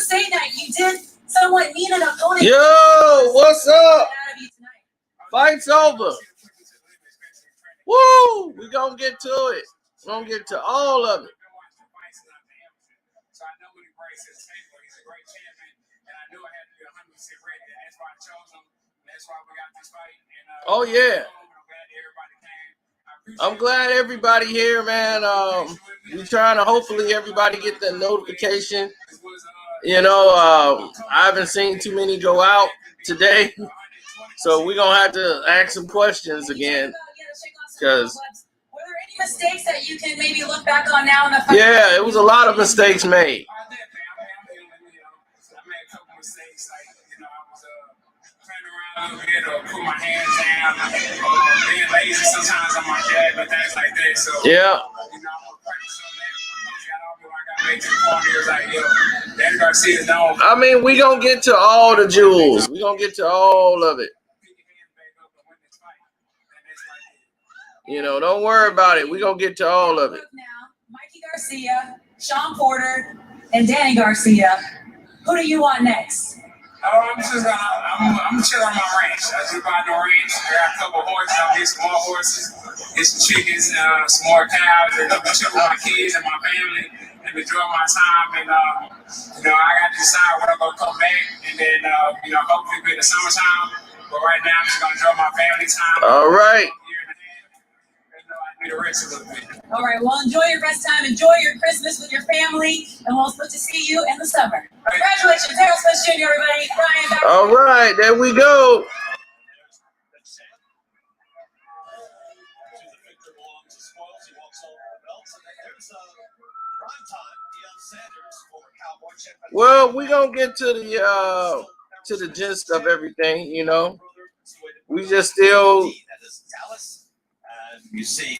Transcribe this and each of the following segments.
say that you did somewhat need an opponent. Yo, what's up? Fight's over. Woo! We're going to get to it. We're going to get to all of it. Oh, yeah. I'm glad everybody here, man. We're trying to hopefully everybody get the notification. You know, I haven't seen too many go out today. So we're going to have to ask some questions again. Because were there any mistakes that you can maybe look back on now in the fight? Yeah, it was a lot of mistakes made. Put my hands down, being lazy sometimes on my dad, but things like that. So yeah. I mean, we gonna get to all the jewels. We gonna get to all of it. You know, don't worry about it. We gonna get to all of it. Now, Mikey Garcia, Sean Porter, and Danny Garcia. Who do you want next? I'm chilling on my ranch. I just bought the ranch. I got a couple horses. I'll get some more horses, get some chickens, some more cows, and I'm chill with my kids and my family and enjoy my time. And I got to decide when I'm gonna come back, and then hopefully be in the summertime. But right now, I'm just gonna enjoy my family time. All right. All right, well, enjoy your rest time. Enjoy your Christmas with your family, and we'll look to see you in the summer. Congratulations, Errol Spence Jr., everybody. Brian, back. All right, there we go. Well, we're going to get to the gist of everything, you know. We just still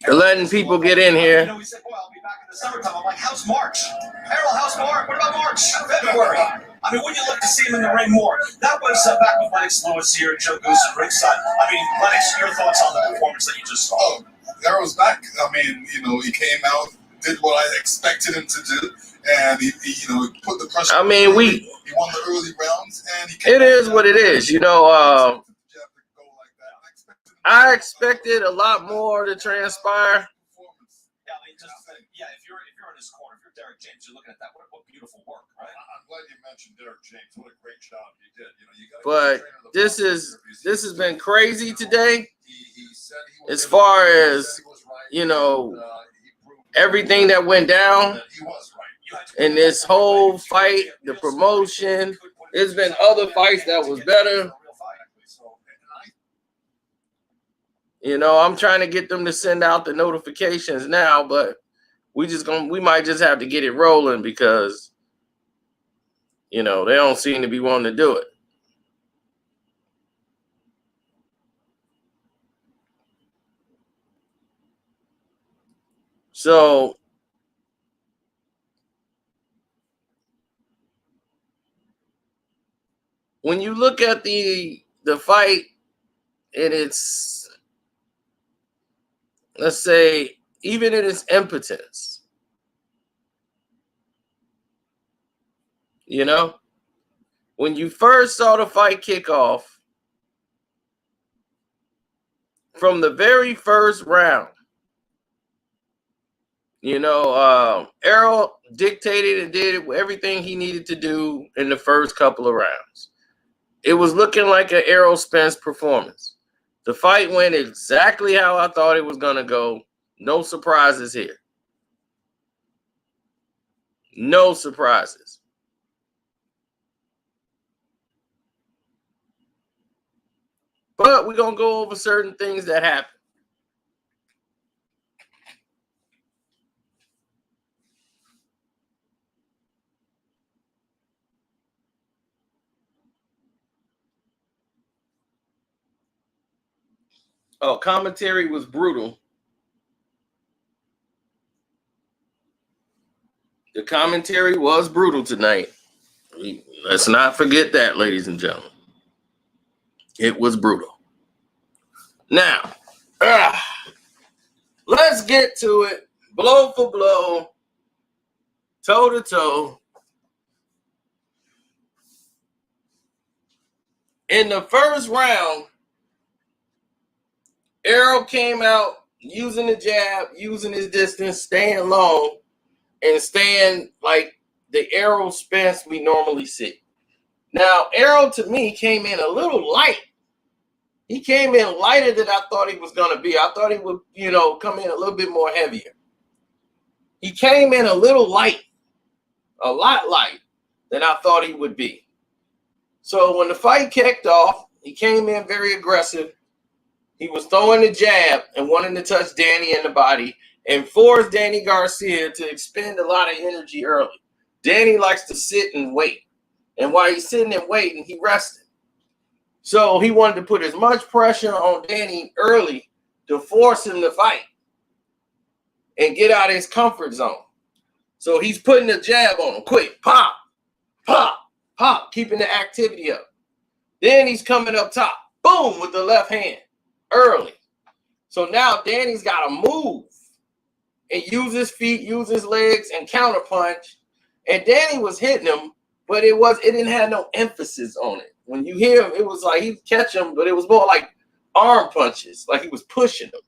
letting people get in here. You know, we said, boy, I'll be back in the summertime. I'm like, how's March? Errol, how's March? What about March? February? I mean, when you look to see him in the ring more, that was back with Lennox Lewis here and Joe Goose at ringside. I mean, Lennox, your thoughts on the performance that you just saw? Oh, Errol's back. I mean, he came out, did what I expected him to do, and he put the pressure. I mean, he won the early rounds, and he came it is what it is, you know. I expected a lot more to transpire. Yeah, if you're in his corner, if you're Derek James, you're looking at that. What beautiful work, right? I'm glad you mentioned Derek James. What a great job he did. But this has been crazy today. As far as everything that went down in this whole fight, the promotion. There's been other fights that was better. You know, I'm trying to get them to send out the notifications now, but we might just have to get it rolling because, they don't seem to be wanting to do it. So when you look at the fight and it's, let's say, even in its impotence, when you first saw the fight kick off, from the very first round, Errol dictated and did everything he needed to do in the first couple of rounds. It was looking like an Errol Spence performance. The fight went exactly how I thought it was going to go. No surprises here. No surprises. But we're going to go over certain things that happened. Oh, commentary was brutal. The commentary was brutal tonight. Let's not forget that, ladies and gentlemen. It was brutal. Now, let's get to it. Blow for blow, toe to toe. In the first round, Errol came out using the jab, using his distance, staying long, and staying like the Errol Spence we normally see. Now, Errol, to me, came in a little light. He came in lighter than I thought he was going to be. I thought he would, come in a little bit more heavier. He came in a little light, a lot light than I thought he would be. So when the fight kicked off, he came in very aggressive. He was throwing the jab and wanting to touch Danny in the body and forced Danny Garcia to expend a lot of energy early. Danny likes to sit and wait. And while he's sitting and waiting, he rested. So he wanted to put as much pressure on Danny early to force him to fight and get out of his comfort zone. So he's putting the jab on him. Quick, pop, pop, pop, keeping the activity up. Then he's coming up top. Boom, with the left hand early. So now Danny's got to move and use his feet, use his legs, and counterpunch. And Danny was hitting him, but it didn't have no emphasis on it. When you hear him, it was like he'd catch him, but it was more like arm punches, like he was pushing him,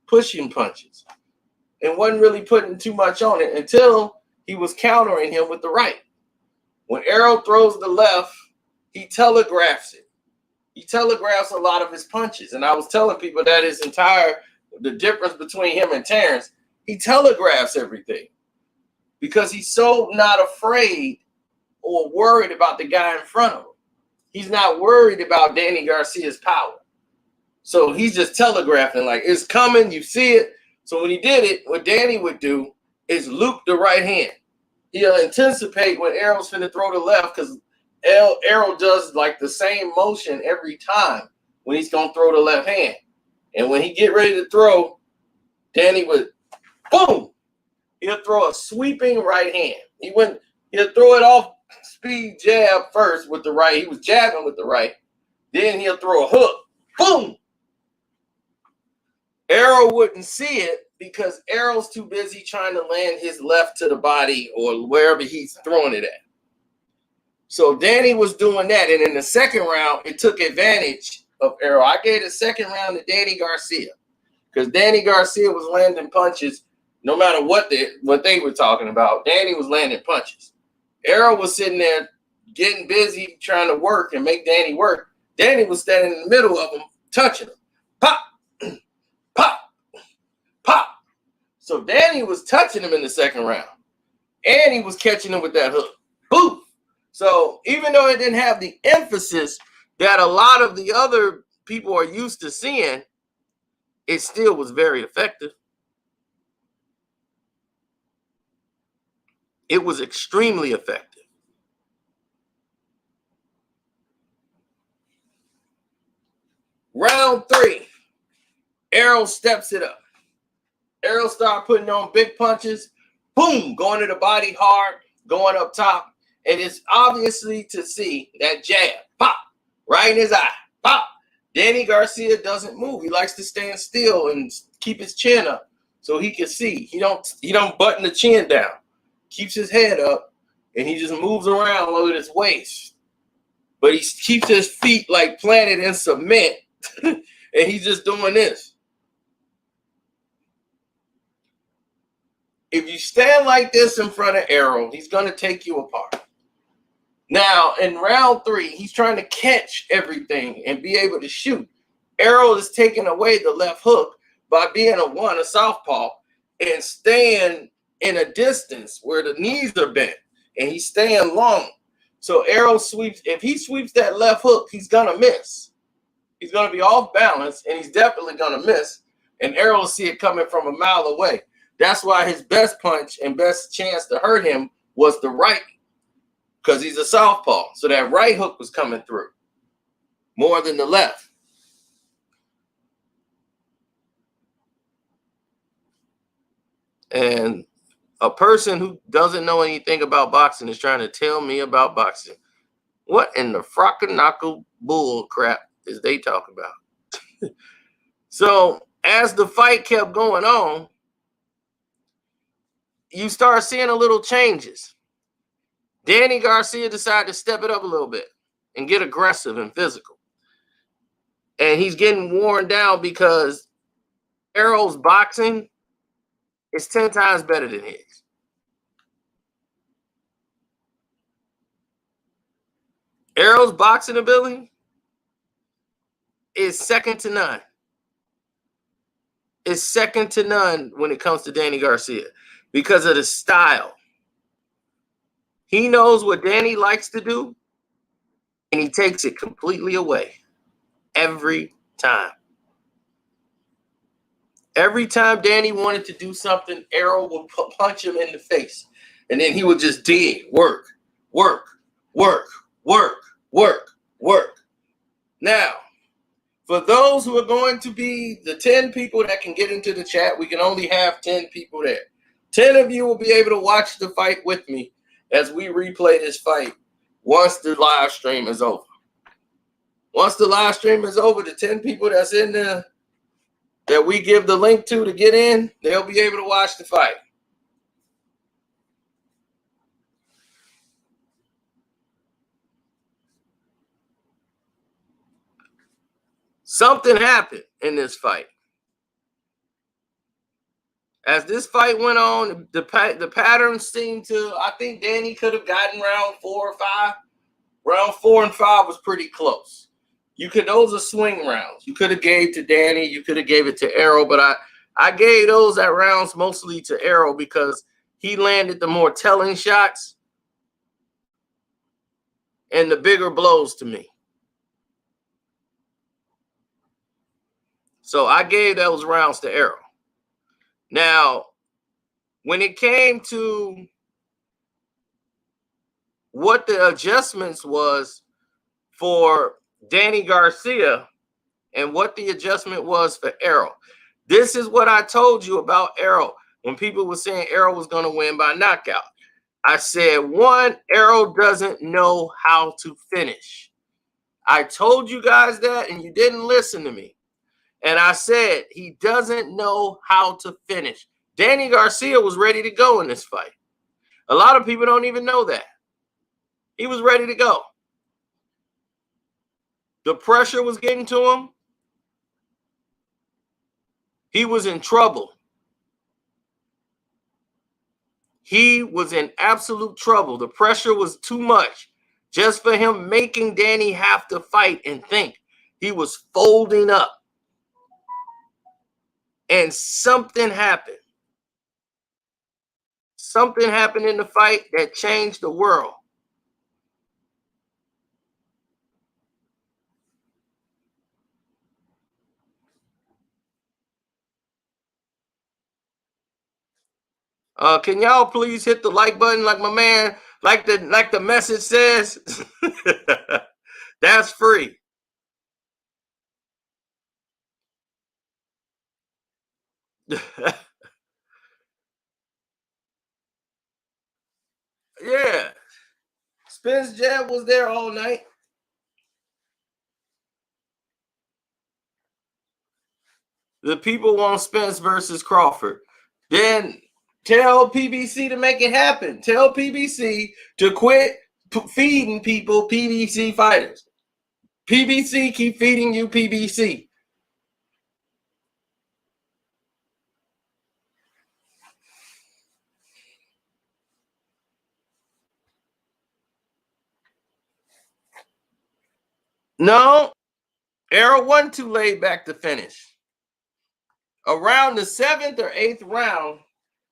pushing punches, and wasn't really putting too much on it until he was countering him with the right. When Errol throws the left, he telegraphs it. He telegraphs a lot of his punches. And I was telling people that the difference between him and Terrence, he telegraphs everything because he's so not afraid or worried about the guy in front of him. He's not worried about Danny Garcia's power. So he's just telegraphing like it's coming, you see it. So when he did it, what Danny would do is loop the right hand. He'll anticipate when Errol's finna throw the left because Errol does like the same motion every time when he's going to throw the left hand. And when he get ready to throw, Danny would, boom, he'll throw a sweeping right hand. He'll throw it off speed jab first with the right. He was jabbing with the right. Then he'll throw a hook. Boom. Errol wouldn't see it because Errol's too busy trying to land his left to the body or wherever he's throwing it at. So Danny was doing that. And in the second round, it took advantage of Errol. I gave the second round to Danny Garcia because Danny Garcia was landing punches no matter what they were talking about. Danny was landing punches. Errol was sitting there getting busy trying to work and make Danny work. Danny was standing in the middle of him, touching him. Pop, pop, pop. So Danny was touching him in the second round. And he was catching him with that hook. Boom. So even though it didn't have the emphasis that a lot of the other people are used to seeing, it still was very effective. It was extremely effective. Round 3, Errol steps it up. Errol started putting on big punches. Boom, going to the body hard, going up top. And it's obviously to see that jab, pop, right in his eye, pop. Danny Garcia doesn't move. He likes to stand still and keep his chin up so he can see. He don't button the chin down. Keeps his head up, and he just moves around over his waist. But he keeps his feet like planted in cement, and he's just doing this. If you stand like this in front of Errol, he's going to take you apart. Now, in round 3, he's trying to catch everything and be able to shoot. Errol is taking away the left hook by being a southpaw, and staying in a distance where the knees are bent, and he's staying long. So Errol sweeps. If he sweeps that left hook, he's going to miss. He's going to be off balance, and he's definitely going to miss. And Errol will see it coming from a mile away. That's why his best punch and best chance to hurt him was the right, because he's a southpaw. So that right hook was coming through more than the left. And a person who doesn't know anything about boxing is trying to tell me about boxing. What in the frockin' bull crap is they talking about? So as the fight kept going on, you start seeing a little changes. Danny Garcia decided to step it up a little bit and get aggressive and physical. And he's getting worn down because Errol's boxing is 10 times better than his. Errol's boxing ability is second to none. It's second to none when it comes to Danny Garcia because of the style. He knows what Danny likes to do, and he takes it completely away every time. Every time Danny wanted to do something, Errol would punch him in the face, and then he would just dig, work. Now, for those who are going to be the 10 people that can get into the chat, we can only have 10 people there. 10 of you will be able to watch the fight with me as we replay this fight once the live stream is over. Once the live stream is over, the 10 people that's in there that we give the link to get in, they'll be able to watch the fight. Something happened in this fight. As this fight went on, the pattern seemed to, I think Danny could have gotten round 4 or 5. Round 4 and 5 was pretty close. Those are swing rounds. You could have gave to Danny, you could have gave it to Errol, but I gave those at rounds mostly to Errol because he landed the more telling shots and the bigger blows to me. So I gave those rounds to Errol. Now, when it came to what the adjustments was for Danny Garcia and what the adjustment was for Errol, this is what I told you about Errol when people were saying Errol was going to win by knockout. I said, 1, Errol doesn't know how to finish. I told you guys that, and you didn't listen to me. And I said, he doesn't know how to finish. Danny Garcia was ready to go in this fight. A lot of people don't even know that. He was ready to go. The pressure was getting to him. He was in trouble. He was in absolute trouble. The pressure was too much just for him making Danny have to fight and think. He was folding up. And something happened. Something happened in the fight that changed the world. Can y'all please hit the like button like my man, like the message says? That's free. Yeah. Spence jab was there all night. The people want Spence versus Crawford. Then tell PBC to make it happen. Tell PBC to quit feeding people PBC fighters. PBC keep feeding you PBC. No, Errol wasn't too laid back to finish. Around the 7th or 8th round,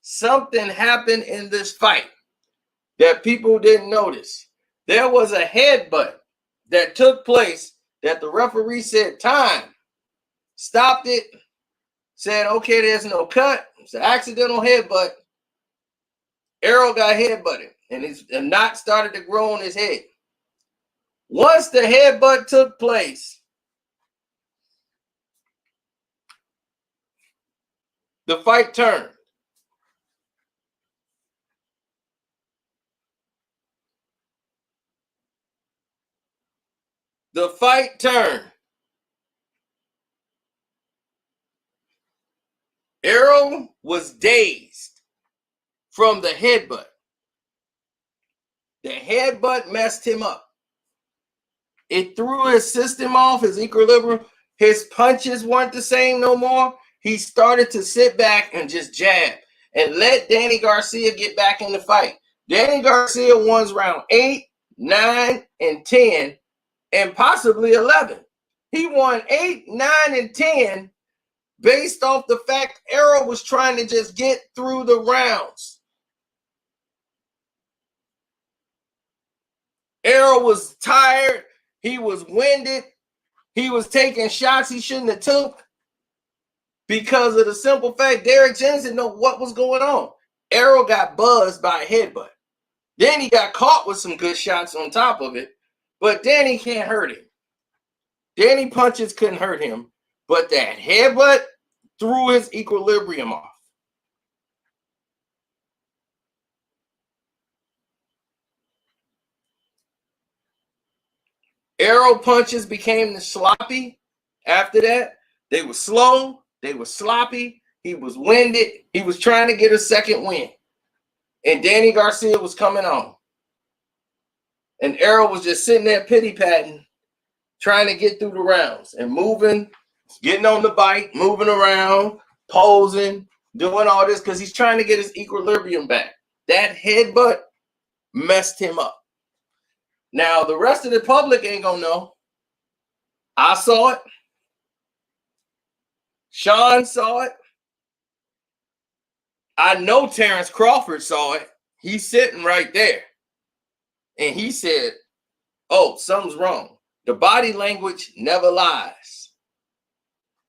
something happened in this fight that people didn't notice. There was a headbutt that took place that the referee said time, stopped it, said, okay, there's no cut. It's an accidental headbutt. Errol got headbutted, and a knot started to grow on his head. Once the headbutt took place, the fight turned. The fight turned. Errol was dazed from the headbutt. The headbutt messed him up. It threw his system off, his equilibrium. His punches weren't the same no more. He started to sit back and just jab and let Danny Garcia get back in the fight. Danny Garcia won round 8, 9, and 10, and possibly 11. He won 8, 9, and 10 based off the fact Errol was trying to just get through the rounds. Errol was tired. He was winded. He was taking shots he shouldn't have took because of the simple fact Derek James didn't know what was going on. Errol got buzzed by a headbutt. Then he got caught with some good shots on top of it, but Danny can't hurt him. Danny punches couldn't hurt him, but that headbutt threw his equilibrium off. Errol punches became sloppy after that. They were slow. They were sloppy. He was winded. He was trying to get a second win. And Danny Garcia was coming on. And Errol was just sitting there pity-patting, trying to get through the rounds and moving, getting on the bike, moving around, posing, doing all this because he's trying to get his equilibrium back. That headbutt messed him up. Now, the rest of the public ain't going to know. I saw it. Sean saw it. I know Terrence Crawford saw it. He's sitting right there. And he said, oh, something's wrong. The body language never lies.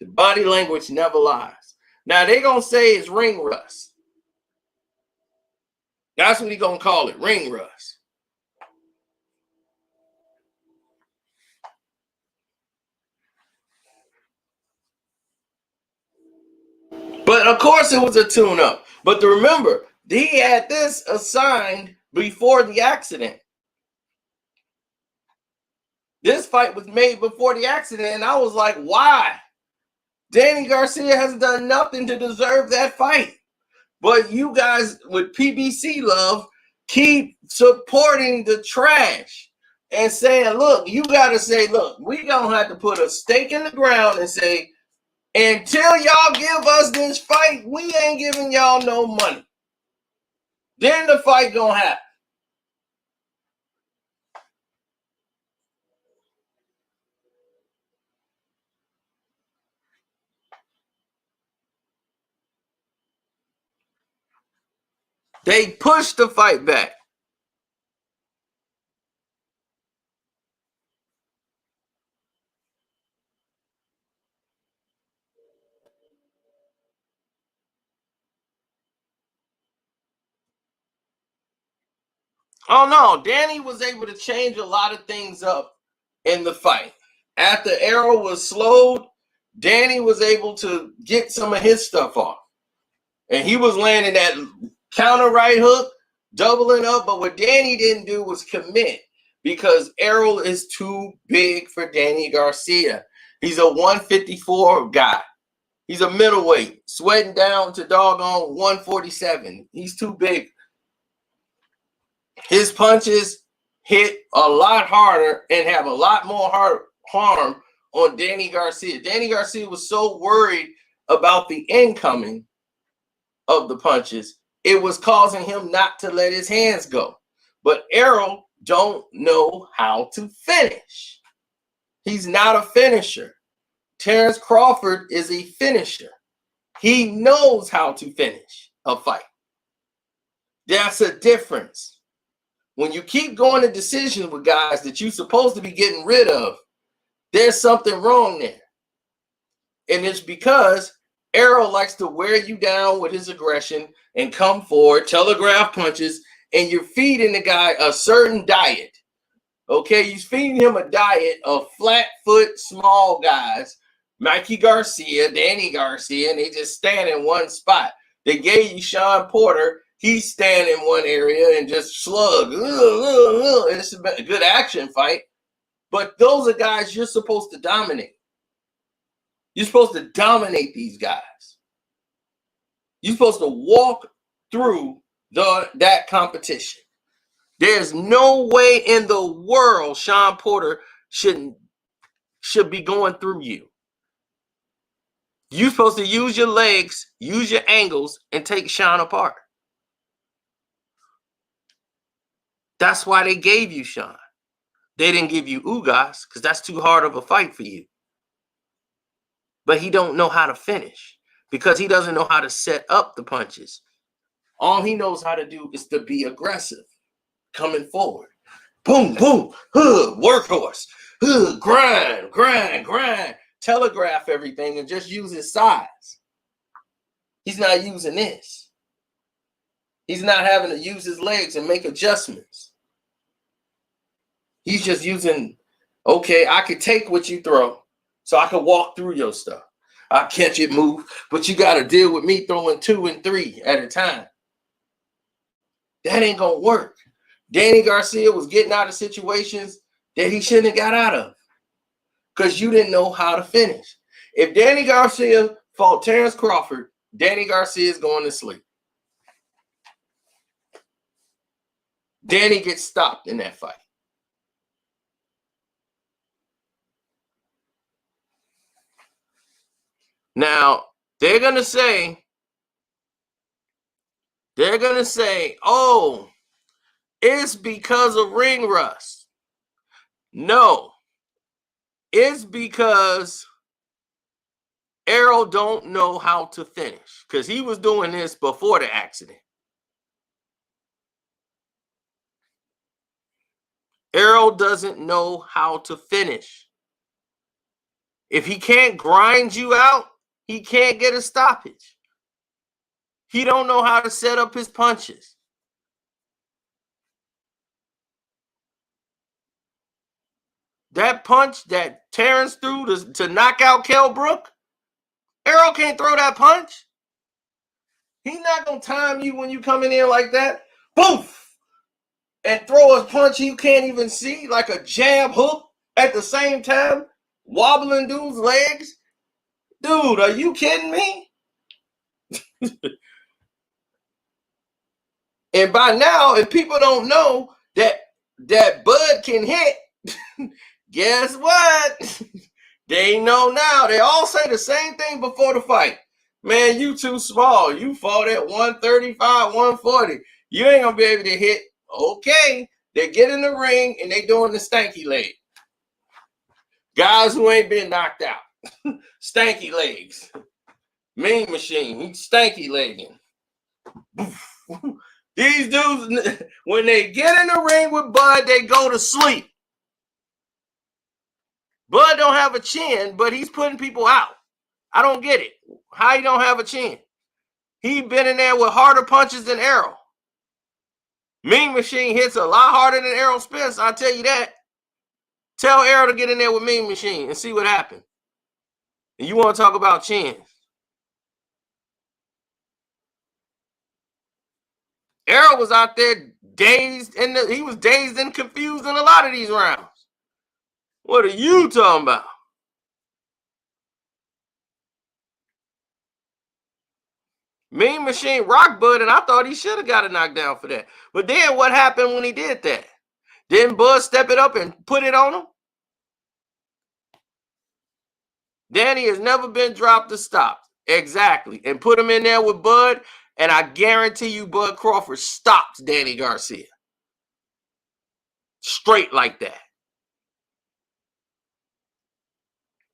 The body language never lies. Now, they're going to say it's ring rust. That's what he's going to call it, ring rust. But, of course, it was a tune-up. But to remember, he had this assigned before the accident. This fight was made before the accident, and I was like, why? Danny Garcia has done nothing to deserve that fight. But you guys with PBC love keep supporting the trash and saying, look, you got to say, look, we going to have to put a stake in the ground and say, until y'all give us this fight, we ain't giving y'all no money. Then the fight going to happen. They pushed the fight back. Oh, no. Danny was able to change a lot of things up in the fight. After Errol was slowed, Danny was able to get some of his stuff off. And he was landing that counter right hook, doubling up. But what Danny didn't do was commit because Errol is too big for Danny Garcia. He's a 154 guy. He's a middleweight, sweating down to doggone 147. He's too big. His punches hit a lot harder and have a lot more harm on Danny Garcia. Danny Garcia was so worried about the incoming of the punches, it was causing him not to let his hands go. But Errol don't know how to finish. He's not a finisher. Terrence Crawford is a finisher. He knows how to finish a fight. That's a difference. When you keep going to decisions with guys that you're supposed to be getting rid of, there's something wrong there. And it's because Errol likes to wear you down with his aggression and come forward, telegraph punches, and you're feeding the guy a certain diet. Okay, you're feeding him a diet of flat-foot, small guys, Mikey Garcia, Danny Garcia, and they just stand in one spot. They gave you Sean Porter. He's standing in one area and just slug. It's a good action fight. But those are guys you're supposed to dominate. You're supposed to dominate these guys. You're supposed to walk through that competition. There's no way in the world Sean Porter should be going through you. You're supposed to use your legs, use your angles, and take Sean apart. That's why they gave you Sean. They didn't give you Ugas because that's too hard of a fight for you. But he don't know how to finish because he doesn't know how to set up the punches. All he knows how to do is to be aggressive, coming forward. Boom, boom, workhorse, grind, grind, grind. Telegraph everything and just use his size. He's not using this. He's not having to use his legs and make adjustments. He's just using, okay, I could take what you throw so I could walk through your stuff. I'll catch it, move, but you got to deal with me throwing 2 and 3 at a time. That ain't going to work. Danny Garcia was getting out of situations that he shouldn't have got out of because you didn't know how to finish. If Danny Garcia fought Terrence Crawford, Danny Garcia is going to sleep. Danny gets stopped in that fight. Now, they're going to say, oh, it's because of ring rust. No, it's because Errol don't know how to finish because he was doing this before the accident. Errol doesn't know how to finish. If he can't grind you out, he can't get a stoppage. He don't know how to set up his punches. That punch that Terrence threw to knock out Kell Brook, Errol can't throw that punch. He's not going to time you when you come in there like that. Poof! And throw a punch you can't even see, like a jab hook at the same time, wobbling dude's legs. Dude, are you kidding me? And by now, if people don't know that Bud can hit, guess what? They know now. They all say the same thing before the fight. Man, you too small. You fought at 135, 140. You ain't going to be able to hit. Okay. They get in the ring and they doing the stanky leg. Guys who ain't been knocked out. Stanky legs. Mean Machine. He's stanky legging. These dudes, when they get in the ring with Bud, they go to sleep. Bud don't have a chin, but he's putting people out. I don't get it. How he don't have a chin? He been in there with harder punches than Errol. Mean Machine hits a lot harder than Errol Spence, I'll tell you that. Tell Errol to get in there with Mean Machine and see what happens. And you want to talk about chins. Errol was out there dazed, and he was dazed and confused in a lot of these rounds. What are you talking about? Mean Machine rock Bud, and I thought he should have got a knockdown for that. But then what happened when he did that? Didn't Bud step it up and put it on him? Danny has never been dropped or stopped. Exactly. And put him in there with Bud, and I guarantee you Bud Crawford stops Danny Garcia. Straight like that.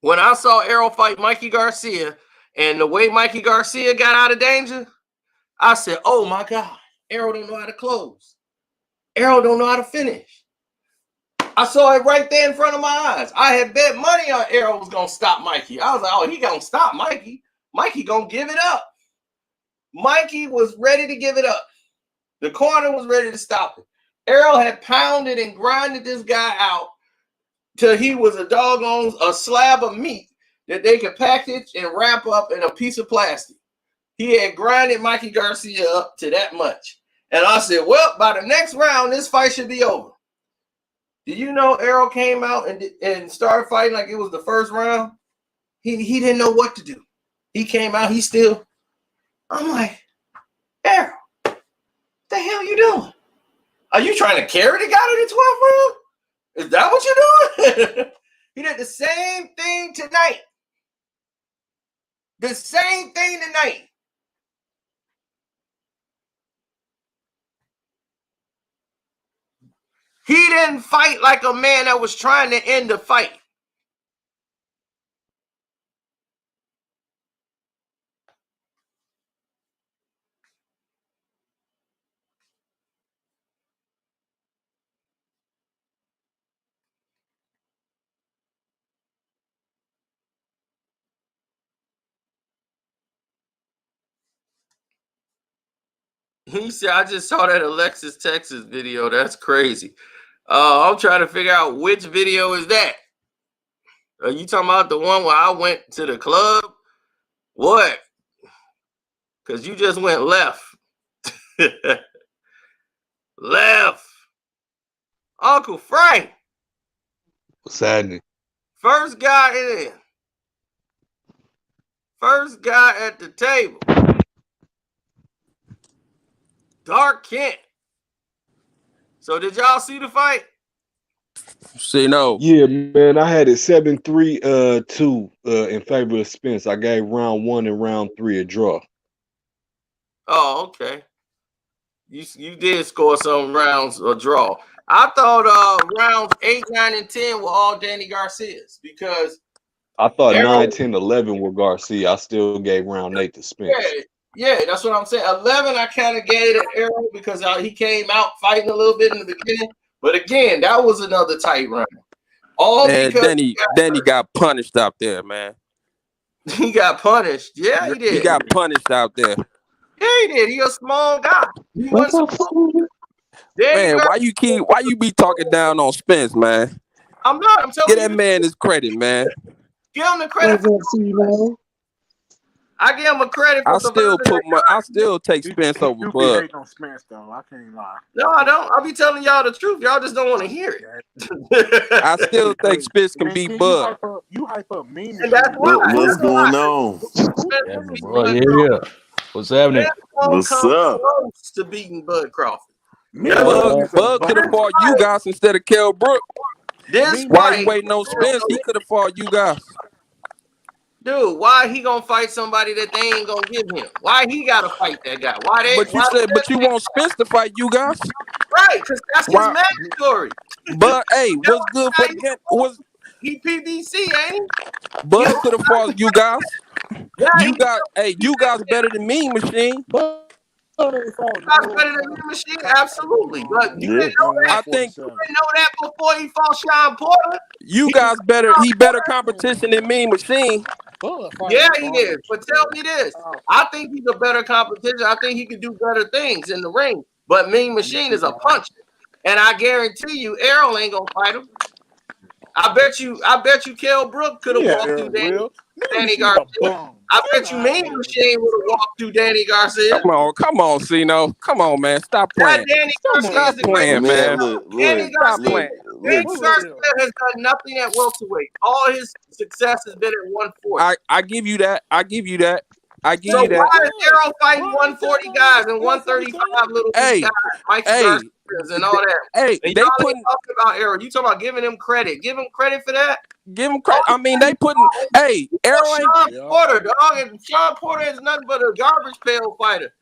When I saw Errol fight Mikey Garcia, and the way Mikey Garcia got out of danger, I said, oh my God, Errol don't know how to close. Errol don't know how to finish. I saw it right there in front of my eyes. I had bet money on Errol was going to stop Mikey. I was like, oh, he going to stop Mikey. Mikey going to give it up. Mikey was ready to give it up. The corner was ready to stop it. Errol had pounded and grinded this guy out till he was a slab of meat that they could package and wrap up in a piece of plastic. He had grinded Mikey Garcia up to that much. And I said, well, by the next round, this fight should be over. Did you know Errol came out and started fighting like it was the first round? He didn't know what to do. He came out, I'm like, Errol, what the hell you doing? Are you trying to carry the guy to the 12th round? Is that what you're doing? He did the same thing tonight. The same thing tonight. He didn't fight like a man that was trying to end the fight. He said, I just saw that Alexis Texas video. That's crazy. I'm trying to figure out which video is that. Are you talking about the one where I went to the club? What? Because you just went left. Left. Uncle Frank. What's happening? First guy in. First guy at the table. Dark Kent. So did y'all see the fight? See, no. Yeah, man, I had it 7-3-2 in favor of Spence. I gave round 1 and round 3 a draw. Oh, okay. You did score some rounds a draw. I thought rounds 8, 9, and 10 were all Danny Garcia's because I thought Errol, 9, 10, 11 were Garcia. I still gave round 8 to Spence. Yeah, that's what I'm saying. 11, I kind of gave it Errol because he came out fighting a little bit in the beginning. But again, that was another tight round. All because Danny got punished out there, man. He got punished. Yeah, he did. He got punished out there. Yeah, he did. He a small guy. He wasn't small. Man, why you be talking down on Spence, man? I'm not. I'm telling you. Give that man his credit, man. Give him the credit. I give him a credit for I still take Spence over Bud. On Spence though, I can't lie. No, I don't. I'll be telling y'all the truth. Y'all just don't want to hear it. I still think Spence can beat Bud. You hype up me. And that's why. What's going on? Yeah. What's happening? What's up? Close to beating Bud Crawford. Bud could have fought you guys instead of Kell Brook. While you waiting on Spence, he could have fought you guys. Dude, why he gonna fight somebody that they ain't gonna give him? Why he gotta fight that guy? But you want Spence to fight you guys? Right, because that's his mandatory. But hey, what's good for the was he PBC, ain't he? Bud could have fought you guys. You guys better than Mean Machine. Absolutely, but you didn't know that. You didn't know that before he fought Sean Porter. You guys better. He better competition than Mean Machine. Yeah, he is. But tell me this: I think he's a better competition. I think he can do better things in the ring. But Mean Machine is a puncher, and I guarantee you, Errol ain't gonna fight him. I bet you, Kell Brook could have walked through Danny Garcia. I bet you Mean Machine would have walked through Danny Garcia. Come on, Cino. Come on, man. Stop playing. Stop playing, man. Danny Garcia has done nothing at welterweight. All his success has been at 140. I give you that. I give you that. Why is Errol fighting 140 guys and 135 little guys? Mikey Garcia and all that. Hey, and they talking about Errol. You talking about giving him credit? Give him credit for that. Give him credit. I mean, they putting. Hey, Errol ain't Sean Porter, dog, and Sean Porter is nothing but a garbage pail fighter.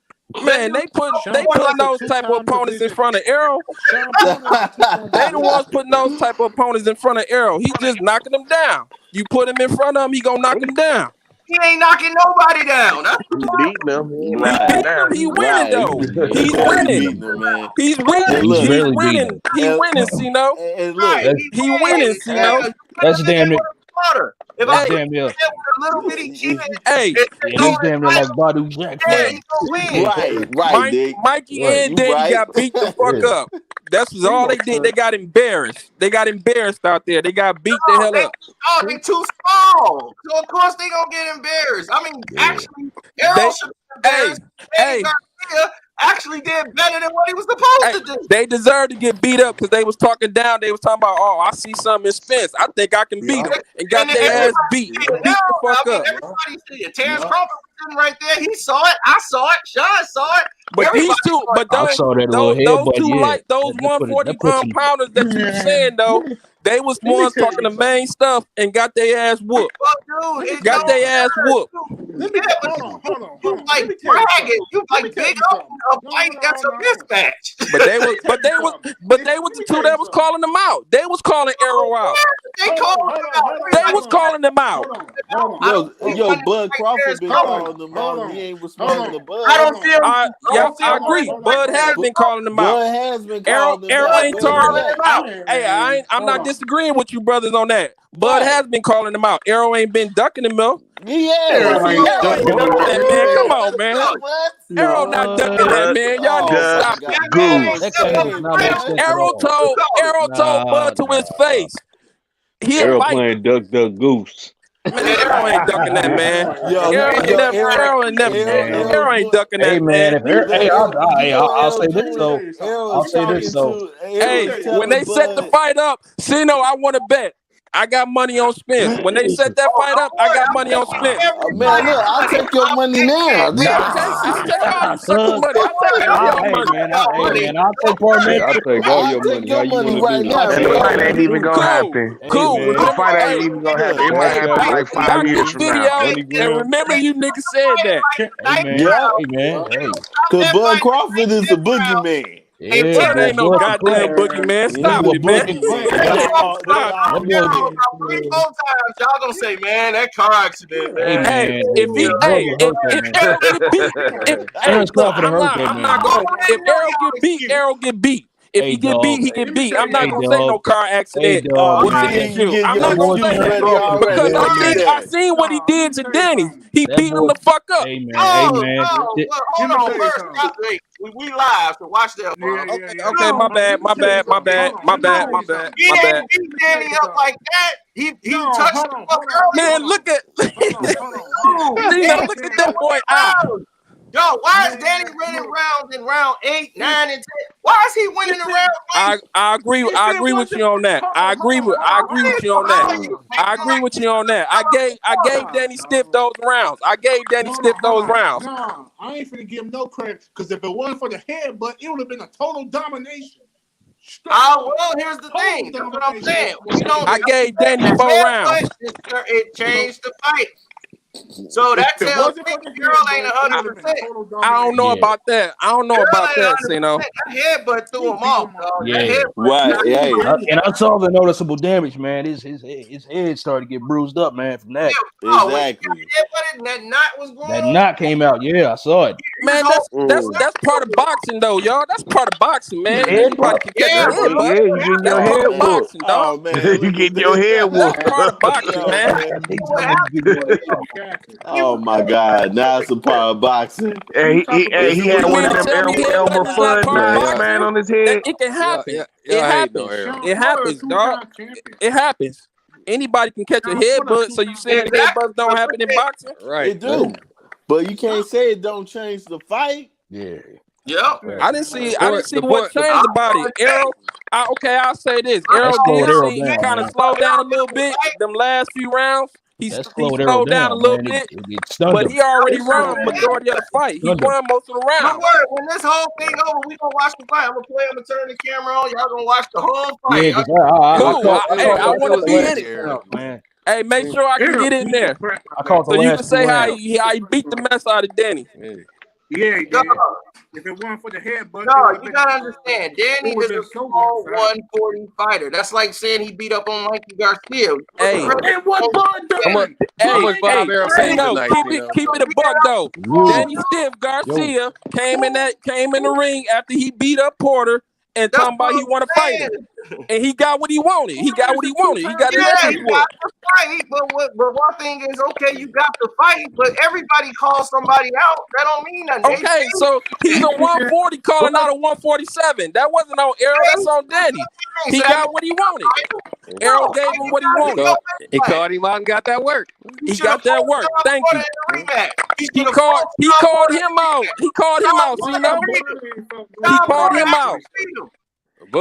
Man, they putting those type of opponents in front of Errol. They the ones putting those type of opponents in front of Errol. He just knocking them down. You put him in front of him, he gonna knock him down. He ain't knocking nobody down. That's beating them. He winning though. He's winning. He's winning. He's winning, Cino. He winning, Cino. That's damn near. If I damn near. A little bitty kid, that's damn near like Badu Jackson. Right. Mikey and Danny got beat the fuck up. That's all they did. They got embarrassed. They got embarrassed out there. They got beat the hell up. Oh, they too small. So of course they gonna get embarrassed. I mean, actually, Errol should be embarrassed. Garcia actually did better than what he was supposed to do. They deserve to get beat up because they was talking down. They was talking about, oh, I see something in Spence. I think I can beat him. And got their ass beat. Beat the fuck up. Everybody see it. Terrence Crawford was sitting right there. He saw it. I saw it. Sean saw it. But these two, those 140 pounders that you were saying though, they was ones talking the main stuff and got their ass whooped. Dude, got their ass whooped. Let me hold on. You like bragging. You like big up a fight. That's a mismatch. But they was the two that was calling them out. They was calling Arrow out. They was calling them out. Yo, Bud Crawford been calling them out. He ain't responding to Bud. I don't feel. I agree. Bud has been calling them out. Bud has been calling them Arrow out. ain't targeting. Hey, I'm not disagreeing with you brothers on that. Bud has been calling them out. Arrow ain't been ducking him though. Yeah. Man, come on, man. Arrow not ducking that, man. Y'all need to stop it. Arrow told Bud to his face. Arrow playing duck goose. Man, Arrow ain't ducking that, man. Arrow ain't ducking that, Hey, man. man. I'll say this though. I'll say this though. Hey, when they set the fight up, Sino, I want to bet. I got money on Spence. When they set that fight up, I got money on Spence. Man, look, I'll take your money now. I'll take all your sucker money. I'll take money. I'll take part of it. I'll take all your money. How you want to do right now. this? That fight ain't even gonna happen. Cool. The fight ain't even gonna happen. It might happen like 5 years from now. And remember, you niggas said that. Hey, man. Hey. Because Bud Crawford is the boogeyman. Hey, Bud ain't no goddamn boogeyman. Stop it, man. Y'all gonna say, man, that car accident, man. Hey, if Arrow get beat. If he get beat, he get beat. I'm not gonna say no car accident. I'm not gonna say that because I seen what he did to Danny. He beat him the fuck up. Hey man, Hold on, first. We live, so watch that. Okay, my bad. He ain't beat Danny up like that. He touched him up early. Man, look at that boy out. Yo, why is Danny winning rounds in round 8, 9, and 10? Why is he winning the round? I agree with you on that. I agree with you on that. I gave Danny Stiff those rounds. I ain't finna give him no credit because if it wasn't for the headbutt, it would have been a total domination. Well, here's the thing. That's what I'm saying. I gave Danny 4 rounds. It changed the fight. So that tells me the girl ain't 100%. I don't know about that. Sino. That headbutt threw him off, dog. Yeah. Right. Yeah. And I saw the noticeable damage, man. His head started to get bruised up, man, from that. Exactly. That knot was going. That knot came out. Yeah, I saw it. Man, that's part of boxing, though, y'all. That's part of boxing, man. Anybody can catch your head, but you getting your head whooped. Oh man, you getting your head whooped. That's part of boxing, man. Oh my God! Now it's a part of boxing. He had one of them Elmer Fudd man on his head. It can happen. It happens, dog. It happens. Anybody can catch a headbutt. So you saying headbutts don't happen in boxing? Right. It do. But you can't say it don't change the fight. Yeah. Yep. I didn't see what changed about it. Arrow. I'll say this. Arrow did see he kind of slowed down a little bit. Them last few rounds. He slowed down a little bit, but he already won majority of the fight. He won most of the rounds. Don't worry, when this whole thing over, we gonna watch the fight. I'm gonna turn the camera on. Y'all gonna watch the whole fight. Yeah, cool. I want to be in it, man. Hey, make sure I can get in there, so you can say how he beat the mess out of Danny. Yeah. If it wasn't for the headbutt, no, you gotta understand. Danny is a small 140 fighter. That's like saying he beat up on Mikey Garcia. Hey, and what Bud done? Keep it a buck though. Danny Stiff Garcia came in the ring after he beat up Porter and talking about he want to fight him. And he got what he wanted. He got his the fight, but one thing is, okay, you got the fight, but everybody calls somebody out. That don't mean nothing. Okay, so he's a 140 calling out a 147. That wasn't on Arrow. That's on Danny. He got what he wanted. Arrow gave him what he wanted. He called him out and got that work. He got that work. Thank you. He called him out. He called him out. See now? He called him out.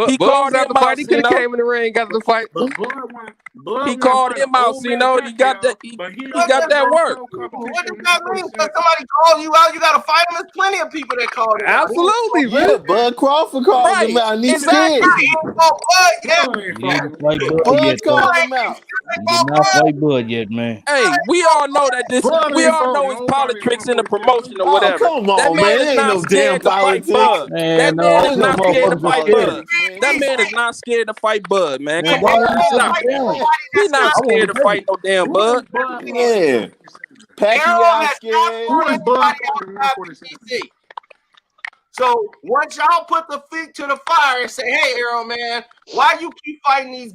He called him out. He could have came in the ring, got the fight. He called him out. See, he got that. He got that work. What does that mean? When somebody calls you out, you got to fight them. There's plenty of people that call him out. Absolutely, yeah. Bud Crawford called him out. And he's exactly. Bud called him out. He did not fight Bud yet, man. Hey, we all know that this. We all know it's politics in the promotion or Oh, whatever. come That on, man man. is It ain't not no damn scared to fight politics. Bud. Man, That man is Ain't no not damn scared to fight Bud. politics, man. That man is not scared to fight Bud, man. Man, Come why on, don't you man. sit Stop it. down? He's not I want scared to to fight no damn Bud. Yeah. Errol Pacquiao has scared. not fought anybody outside the PBC. So once y'all put the feet to the fire and say, "Hey, Errol, man, why you keep fighting these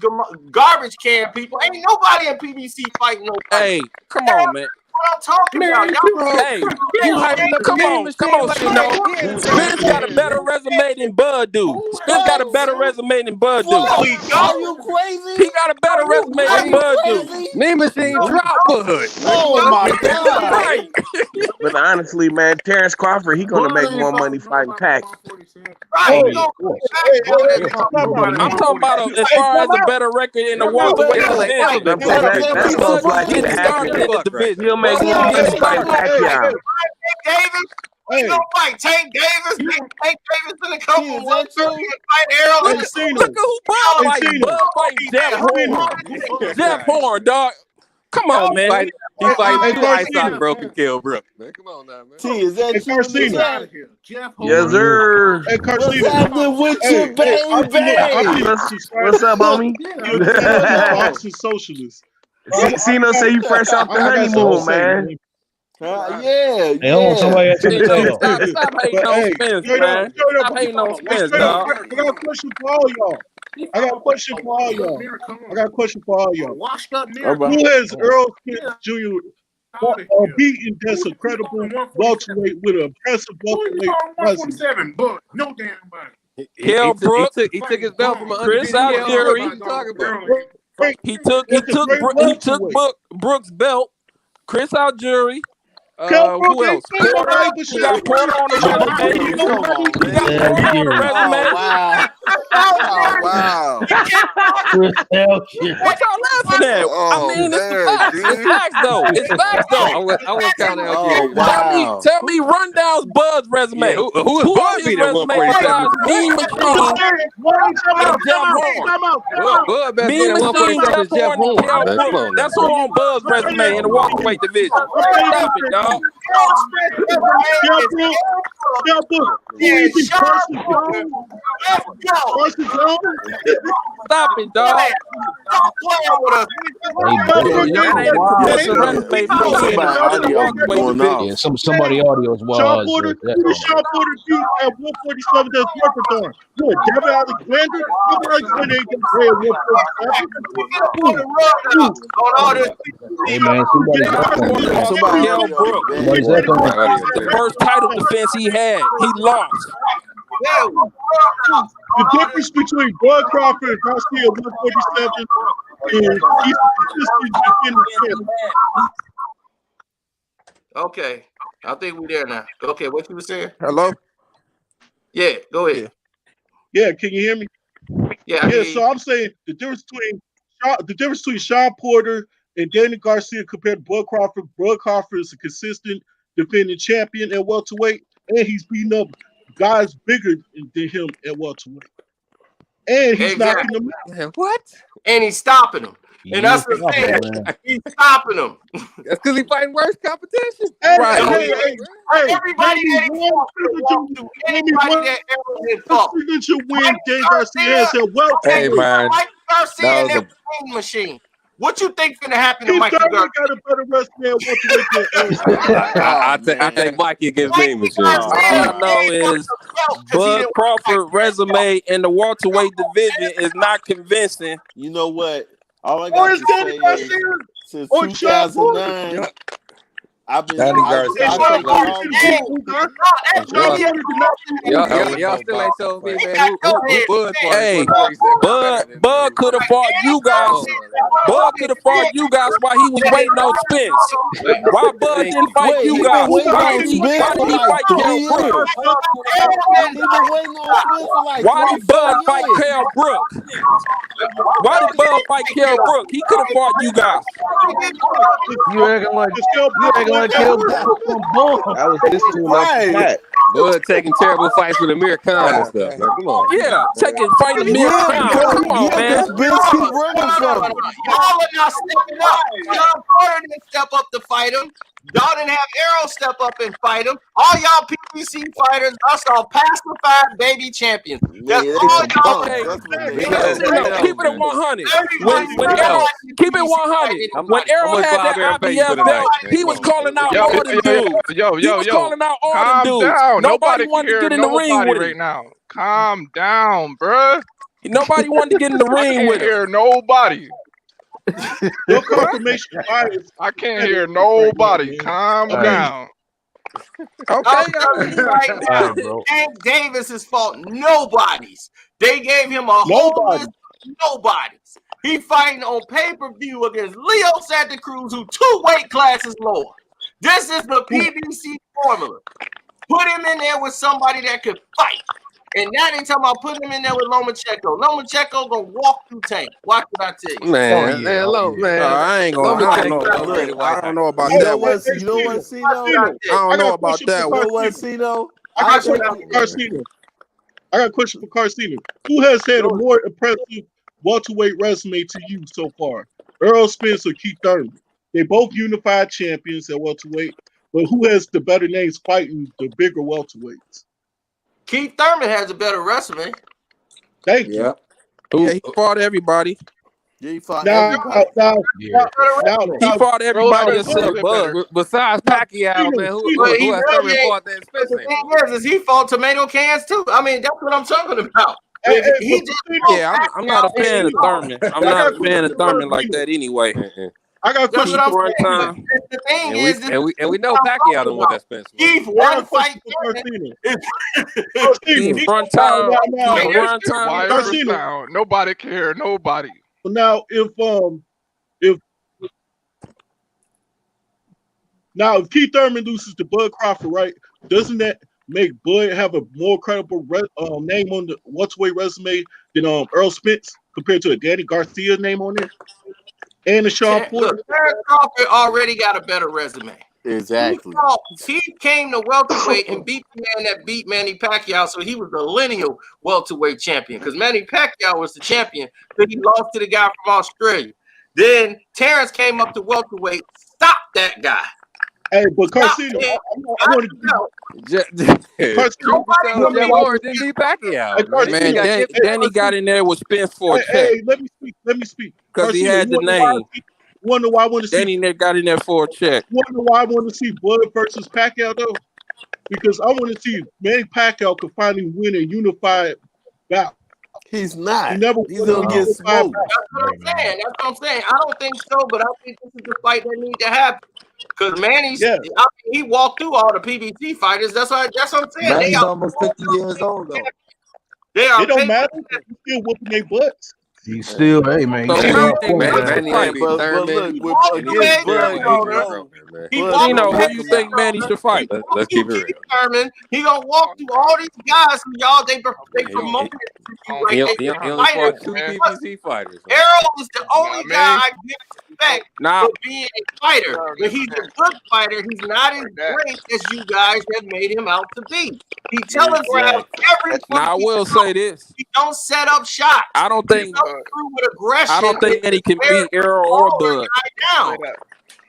garbage can people? Ain't nobody in PBC fighting nobody." Hey, come on, man. What I'm talking about, y'all. Hey, you hyping up? Come on, Shino. Spence got a better resume than Bud do. Spence got a better resume than Bud do. What? Are you crazy? He got a better resume than Bud do. Mean Machine drop Bud. Oh my God! Right. But honestly, man, Terrence Crawford, he gonna make more money fighting Pac. Right. I'm talking about as far as a better record in the welterweight division. That's Bud most likely getting to started in happen. the division. He'll make more money fighting Pacquiao. Davis, he gonna fight Tank Davis. Tank Davis gonna come from Is that 130 true? and fight Errol. Look at who Bud fighting. Bud fighting Jeff Horn. Jeff Horn, dog. Come on, man. He fighting two ice out broken Kell Brooks, man. Come on now, man. T, is that true? Yes, sir. Hey, What's happening with you, baby? What's up, homie? Boxing socialist. Sino say you fresh off the honeymoon, man. Yeah. Hey, hold on, somebody asked me to Stop hating on Spence, man. Stop hating on Spence, dog. I got a question for all y'all. I got a question for all y'all. Washed up mirror. Who has Earl Spence Jr. beaten that's a credible welterweight with an impressive welterweight presence? 147, but no damn body. Kell Brooks. He took his belt from Chris Algieri. He took Brooks' belt. Chris Algieri. Who else? Porter. We got Porter on the resume. Come on, We got Porter on the resume. Oh, wow. What y'all laughing at? I mean, it's the facts. It's facts, though. It's facts, though. I want to count out. Tell me Rundow's Bud's resume. Yeah, who is Bud beat at 147? Mean Machine and Jeff Horn. Bud best Mean beat at Machine, 147 Jeff is Jeff Horn, and Horn. Kell Come Brooks. on, That's who on Bud's resume in the welterweight division. Stop it, dog. Stop it, dog. Yeah, somebody audio is wild. Sean Porter beat at 147 that's marathon. Good. Devin Alexander ain't gonna play at 147. Hey man, somebody's echoing. The first title defense he had, he lost. The difference between Bud Crawford and Garcia at 147 is he's consistent defending champion. Okay, I think we're there now. Okay, what you were saying? Hello? Yeah, go ahead. Yeah, can you hear me? Yeah, so I'm saying the difference between Sean Porter and Daniel Garcia compared to Bud Crawford. Bud Crawford is a consistent defending champion at welterweight, and he's beating up guys bigger than him at welterweight. And he's knocking them out. What? And he's stopping them. And that's the thing. He's stopping them. That's because he's fighting worse competition. Everybody that signature win Dan Garcia has at welterweight. Hey, man. Mike Garcia and that machine. What you think finna happen to He's Mikey Garcia? got a better resume at welterweight than I think Mikey gives me machine. All I know is Bud Crawford's resume in the welterweight division is not convincing. You know what? All I got to say is since 2009, I've been. Y'all still ain't told me, man. Who Bud? Hey, Bud could have fought you guys. Bud could have fought you guys while he was waiting on Spence. Why Bud didn't fight you guys? Why did he fight Kell Brooks? Why did Bud fight Kell Brooks? Why did Bud fight Kell Brooks? He could have fought you guys. You acting like Kell Brooks. That was this tune off the bat. Bud taking terrible fights with Amir Khan and stuff. Man. Come on. Yeah, fighting Amir Khan. Come on, man. Spence keep running from him. Y'all are not stepping up. Sean Porter didn't step up to fight him. Y'all didn't have Arrow step up and fight him. All y'all PBC fighters, us all pacified baby champions. That's all y'all. Keep it at 100. When Arrow, keep it 100. When Arrow had that IBF belt, he was calling out all them dudes. He was calling out all them dudes. Down. Nobody wanted to get in the ring with him right now. Calm down, bruh. Nobody wanted to get in the ring with him. I can't hear nobody. No confirmation bias. I can't hear nobody. Calm down. I'm telling you right now, Tank Davis's fault. Nobody's. They gave him a whole list of nobodies. He fighting on pay-per-view against Leo Santa Cruz, who 2 weight classes lower. This is the PBC formula. Put him in there with somebody that could fight. And now they talking about putting him in there with Lomachenko. Lomachenko gonna walk through Tank. Watch what I tell you. Man, I ain't gonna. I don't know about that. You know what, Cino? I don't know about that one. What, Cino? I got a question for Carcino. Who has had a more impressive welterweight resume to you so far? Earl Spence or Keith Thurman? They both unified champions at welterweight, but who has the better names fighting the bigger welterweights? Keith Thurman has a better resume. Thank you. Yeah, he fought everybody. Yeah, he fought everybody. He fought everybody except Bud. Besides Pacquiao, man, who has Thurman fought that Spence? The thing is he fought tomato cans too. I mean, that's what I'm talking about. I'm not a fan of Thurman. I'm not a fan of Thurman like that anyway. I got a question for Thurman. The thing is, and we know Pacquiao didn't want that Spence. Keith one fight. Keith run time. Nobody care. Nobody. Now, if Keith Thurman loses to Bud Crawford, right? Doesn't that make Bud have a more credible name on the welterweight resume than Earl Spence compared to a Danny Garcia name on there? And the Sean Porter. Terrence Crawford already got a better resume. Exactly. He came to welterweight and beat the man that beat Manny Pacquiao, so he was the lineal welterweight champion. Because Manny Pacquiao was the champion, but he lost to the guy from Australia. Then Terrence came up to welterweight, stopped that guy. Hey, but Carcino, I want to Danny got in there with Spence for a check. Hey, let me speak. Because he had the name. Wonder why I want to see Danny got in there for a check. Wonder why I want to see Bud versus Pacquiao though, because I want to see if Manny Pacquiao could finally win a unified bout. He's not. He's gonna get smoked. That's what I'm saying. I don't think so, but I think this is the fight that needs to happen. Because Manny's, he walked through all the PBC fighters. That's what I'm saying. Manny's almost 50 years old though. It don't matter. He's still whooping their butts. He's still, hey man. So He's who you think Manny should fight? Let's keep it real. Thurman, he gonna walk through all these guys who y'all they promoted. He only fought 2 PBC fighters. Errol is the only guy I give respect for being a fighter, but he's a good fighter. He's not as great as you guys have made him out to be. He telegraphs every. Now I will say this: he don't set up shots. I don't think. With aggression, I don't think Manny can beat Errol or Bud.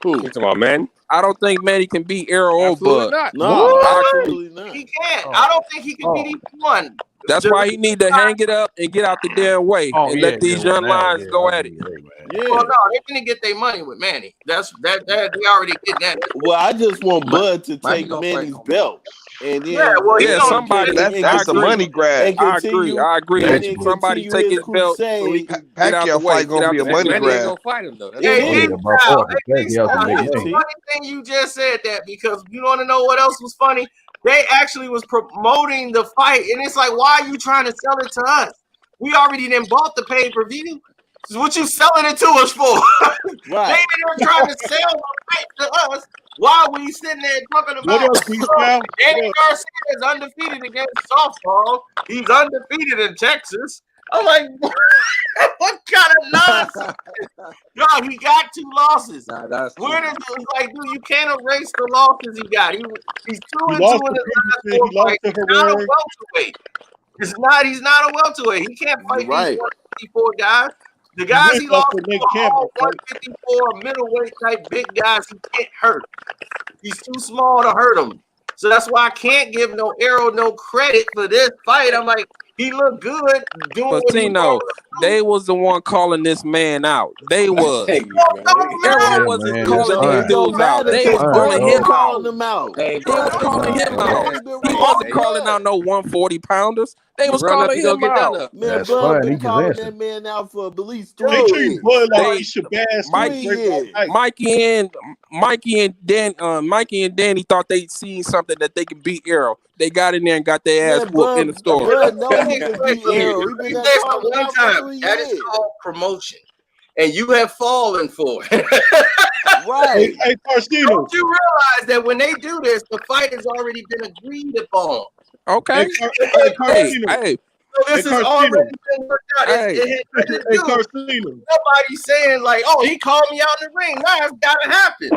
Who? You talking about Manny? I don't think Manny can beat Errol or Bud. No, absolutely not. He can't. I don't think he can beat each one. That's why he need to hang it up and get out the damn way and let these young lions go at it. Well, no, they're gonna get their money with Manny. That's that. They already did that. Well, I just want Bud to take Manny's belt. And then, somebody. That's a money grab. I agree. Somebody take his belt. So he can Pacquiao fight gonna be a money grab. Manny ain't gonna fight him though. Funny thing you just said that, because you want to know what else was funny? They actually was promoting the fight, and it's like, why are you trying to sell it to us? We already done bought the pay-per-view. So what you selling it to us for? They ain't trying to sell the fight to us. Why we sitting there talking about Danny Garcia is undefeated against softball. He's undefeated in Texas. I'm like, what kind of nonsense? No, he got 2 losses. Nah, that's Where does it like, dude? You can't erase the losses he got. He's 2-2 in his lost last to 4 he lost fights. to He's not a Herrera. welterweight. He's not a welterweight. He can't fight these 154 guys. The guys he lost to are all 154 middleweight type big guys he can't hurt. He's too small to hurt him. So that's why I can't give no Arrow no credit for this fight. I'm like, he looked good doing But what he Tino, they was the one calling this man out. They was. Arrow wasn't calling these dudes out. They was calling him out. calling him out. They was calling him out. He wasn't calling out no 140 pounders. They was calling him out. Man, Bud been calling that man out for at least 3 They years. treat Bud like he should bash Mikey and Danny thought they'd seen something that they could beat Arrow. They got in there and got their ass whooped in the store. Bud know he can beat Arrow. He been that one time. That is called promotion. And you have fallen for it. Right. Hey, Carstino. Don't you realize that when they do this, the fight has already been agreed upon? Okay. Hey, so this has already been worked out. Nobody's saying like, "Oh, he called me out in the ring." No, it's gotta happen.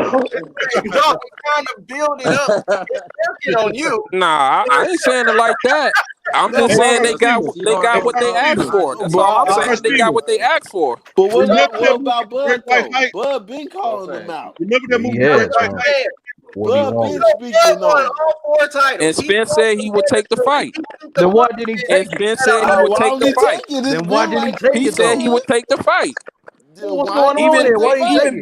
Y'all trying to build it up. It's working on you. Nah, I ain't saying it like that. I'm just saying they got what they asked for. That's all I'm saying. They got what they asked for. But what about Bud though? Bud been calling them out. Remember that movie? Bud been speaking on all 4 titles. And Spence said he would take the fight. Then why did he take it? Spence said he would take the fight. Then why did he take it? He said he would take the fight. What's going on there? Why did he take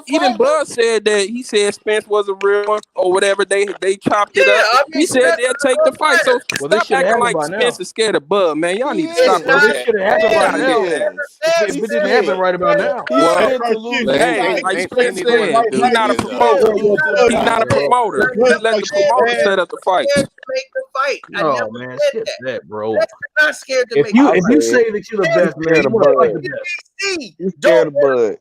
Even Bud said that he said Spence was a real one or whatever. They chopped it up. He said they'll take the fight. So stop acting like Spence is scared of Bud, man. Y'all need to stop that. This should have happened right now. If it didn't happen right about now. Hey, like Spence said, he's not a promoter. He's not a promoter. He let the promoter set up the fight. Make the fight. Oh man, skip that, bro. Not scared to If you say that you're the best, man, you want to fight the best. You scared of Bud.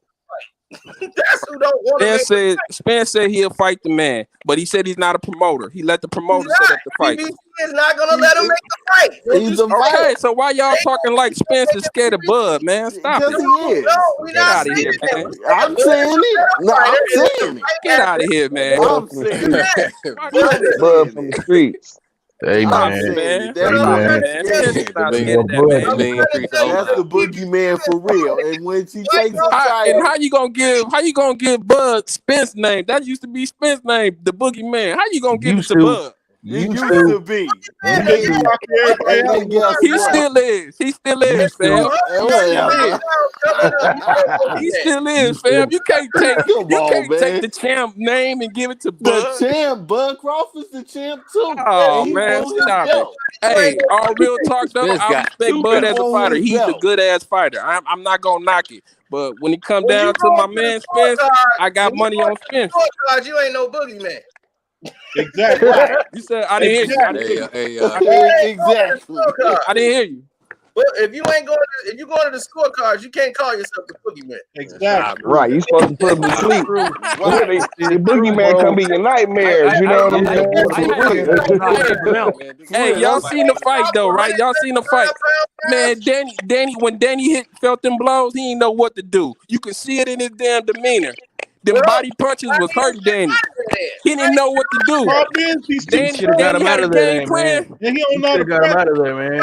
That's who don't want to. Spence said he'll fight the man, but he said he's not a promoter. He let the promoter set up the fight. PBC is not gonna let him make the fight. He's a okay, so why y'all talking like Spence is scared of Bud, man? Stop it. Get out of here, man. I'm saying it. No, I'm saying it. Get out of here, man. I'm saying it. Bud from the streets. Hey man, That's the boogeyman for real. And when she takes the title, and how you gonna give Bud Spence name? That used to be Spence name, the boogeyman. How you gonna give it to Bud? It used to be. He still is. He still is, fam. He still is, fam. You can't take the champ name and give it to Bud. The champ, Bud Crawford's the champ too. Oh man, stop it. Hey, all real talk though, I respect Bud as a fighter. He's a good ass fighter. I'm not gonna knock it. But when it comes down to my man Spence, I got money on Spence. You ain't no boogeyman. Exactly. You said I didn't hear you. Exactly. I didn't hear you. Well, if you ain't going if you going to the scorecards, you can't call yourself the boogeyman. Exactly. Right, you supposed to put them to sleep. The boogeyman come be your nightmares. You know what I'm saying? Hey, y'all seen the fight though, right? Y'all seen the fight, man. Danny, when Danny felt them blows, he didn't know what to do. You can see it in his damn demeanor. Them body punches was hurting Danny. He didn't know what to do. Danny should have got him out of there, man. And he don't know how to got him out of there, man.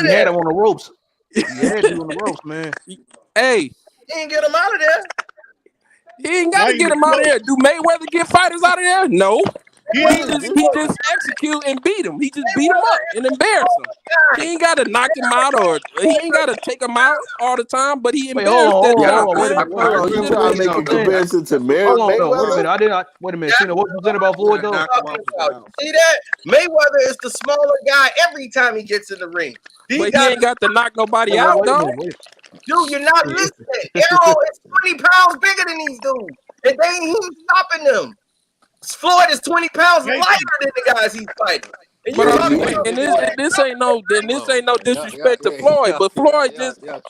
He had him on the ropes. He had him on the ropes, man. Hey, he didn't get him out of there. He ain't got to get him out of there. Do Mayweather get fighters out of there? No. He just execute and beat him. He just beat him up and embarrass him. He ain't got to knock him out or he ain't got to take him out all the time, but he embarrassed that guy. You trying to make a comparison to Mayweather? Wait a minute. Cena, what you saying about Floyd though? See that? Mayweather is the smaller guy every time he gets in the ring. But he ain't got to knock nobody out though. Dude, you're not listening. Arrow is 20 pounds bigger than these dudes. And they ain't even stopping them. Floyd is 20 pounds lighter than the guys he's fighting. And this ain't no disrespect to Floyd, but Floyd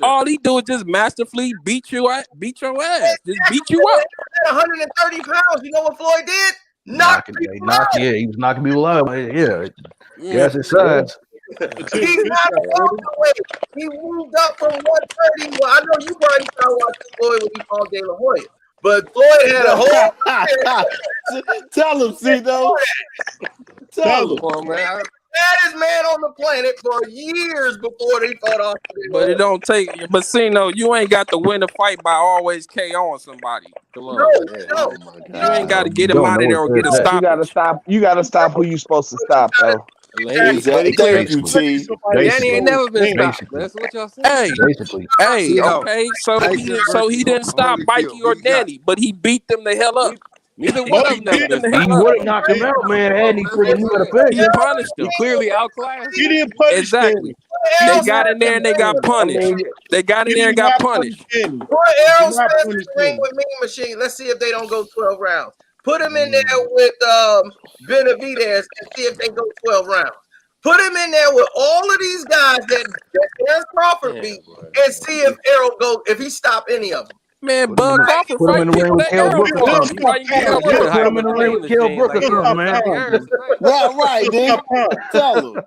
all he do is just masterfully beat your ass, just beat you up. 130 pounds. You know what Floyd did? He was knocking people out. Yeah, he was knocking people out. Yeah, that's his size. He's not a welterweight. He moved up from 130. Well, I know you probably started watching Floyd when he fought De La Hoya, but Floyd had a whole. Tell him, Cito. Tell him. Come on, man. Baddest man on the planet for years before they fought Austin. But it don't take. But see, no, you ain't got to win a fight by always KOing somebody. Come on, No. you ain't got to get him out of there or get a You gotta stoppage. stop. You gotta stop who you supposed to stop, though. But he Thank you, T. Danny ain't never been stopped. That's what y'all saying. Hey, okay. So he didn't stop Mikey or Danny, but he beat them the hell up. Neither one of them never been He would have knocked him out, man. Had he freaking knew how to finish. He punished them. He clearly outclassed. He didn't punish Exactly. They got in there and they got punished. They got in there and got punished. Put Errol Spence in the ring with Mean Machine. Let's see if they don't go 12 rounds. Put him in there with Benavidez and see if they go 12 rounds. Put him in there with all of these guys that Terrence Crawford beat and see if Errol if he stop any of them. Man, Bud Crawford Put him in the ring with Kell Brooker. Put him in the ring with Kell Brooker, man. Right, then. Tell him.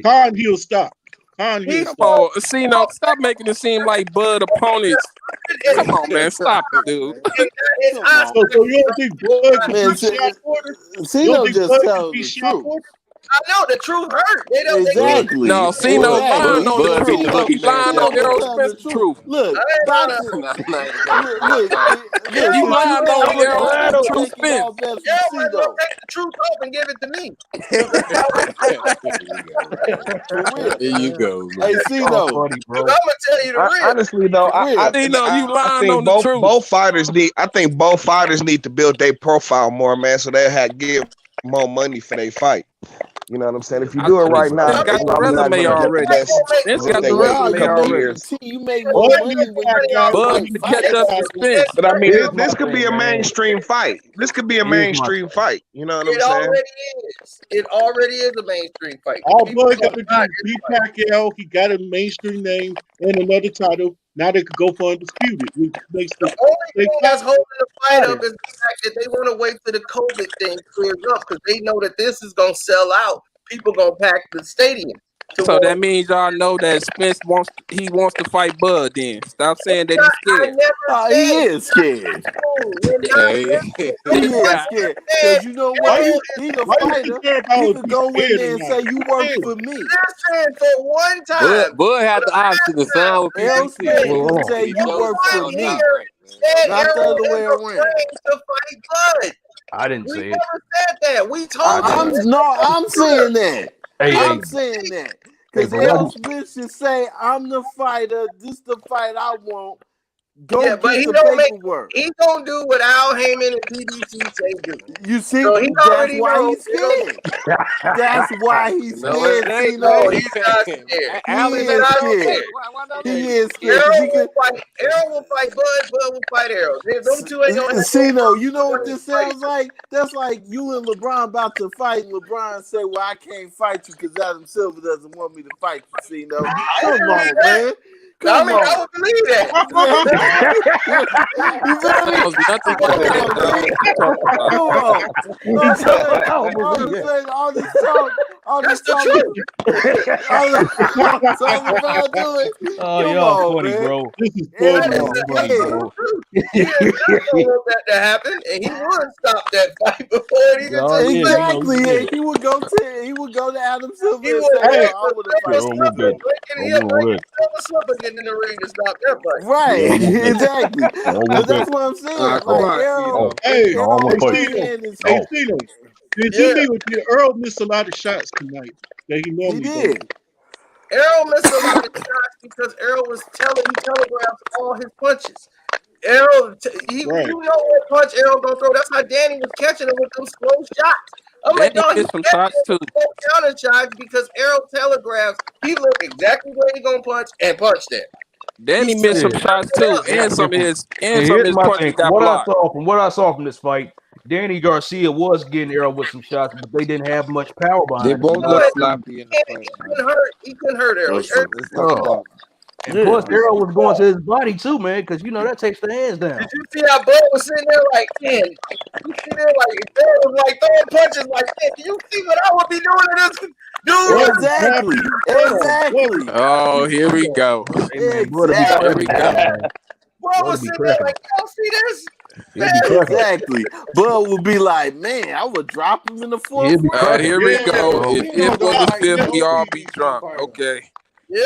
Khan, he'll stop. Khan, he'll Come stop. on, see, no, stop making it seem like Bud opponents. Come on, man, stop it, dude. So you don't think Bud can be shot Porter? Cito just telling the truth. I know the truth hurt. They don't Exactly. No, see, no, lying on the truth. He lying on Errol Spence the truth. Look, boxing. Look, You lying on Errol Spence. Errol take the truth off and give it to me. There you go, man. Hey, Cito. I'm gonna tell you the real. Honestly, though, I think both fighters need. I think both fighters need to build their profile more, man, so they get more money for their fight. You know what I'm saying? If you do it right now, it's got the resume already. It's got the resume already. You make more money when you Bud to catch up to Spence. But I mean, this could be a mainstream fight. This could be a mainstream fight. You know what I'm saying? Already is. It already is a mainstream fight. All Bud got to do is beat Pacquiao. He got a mainstream name and another title. Now they could go for undisputed, which makes the only thing that's holding the fight up is the fact that they want to wait till the COVID thing clears up because they know that this is gonna sell out. People gonna pack the stadium. So that means y'all know that Spence wants to fight Bud. Then stop saying that he's scared. He is scared. He is scared because you know what? He's a fighter. He could go in there and say, "You work for me." Listen, for one time, Bud had the option to sign with PBC. He say, "You work for me." Not the other way around. To fight Bud. I didn't say it. We never said that. We told him. I'm saying that. I'm Hey. saying that. Because Errol Spence should say, "I'm the fighter. This is the fight I want. Go get the paperwork." He's gonna do what Al Heyman and PBC say do. You see, so that's why he's scared. That's why he's scared. No, he's not scared. He is scared. Errol will fight Bud. Bud will fight Errol. Them two ain't gonna. Cito, you know what this sounds like? That's like you and LeBron about to fight. And LeBron say, "Well, I can't fight you because Adam Silver doesn't want me to fight you." Cito, come on, man. I would believe that. All this talk. Oh, y'all funny, bro. This is that to happen, and he would stop that fight before it even exactly. He would go to Adam Silver and say, "I would have fight." Getting in the ring to stop that fight. Right, exactly. But that's what I'm saying. Cito, did you think with Earl missed a lot of shots tonight that he normally did? Errol missed a lot of shots because Errol was telegraphed all his punches. Errol, you know what punch Errol gonna throw. That's how Danny was catching him with them slow shots. I'm like, no, he some shots too. Counter shots because Errol telegraphs. He looked exactly where he gonna punch and punch that. Danny missed some shots too, and some of his punches got blocked. What I saw from this fight, Danny Garcia was getting Errol with some shots, but they didn't have much power behind They them. both look sloppy in the fight. He couldn't hurt Errol. And plus, Errol was going to his body too, man, because you know that takes the hands down. Did you see how Bud was sitting there like, man? You see there like Bud was like throwing punches like, man, do you see what I would be doing to this dude? Exactly. Oh, here we go. Hey, man, Here we go. Bud was sitting there like, y'all see this? Exactly. Bud would be like, man, I would drop him in the fourth round. Here we go. If it was the fifth, we all be drunk. Okay. Yeah.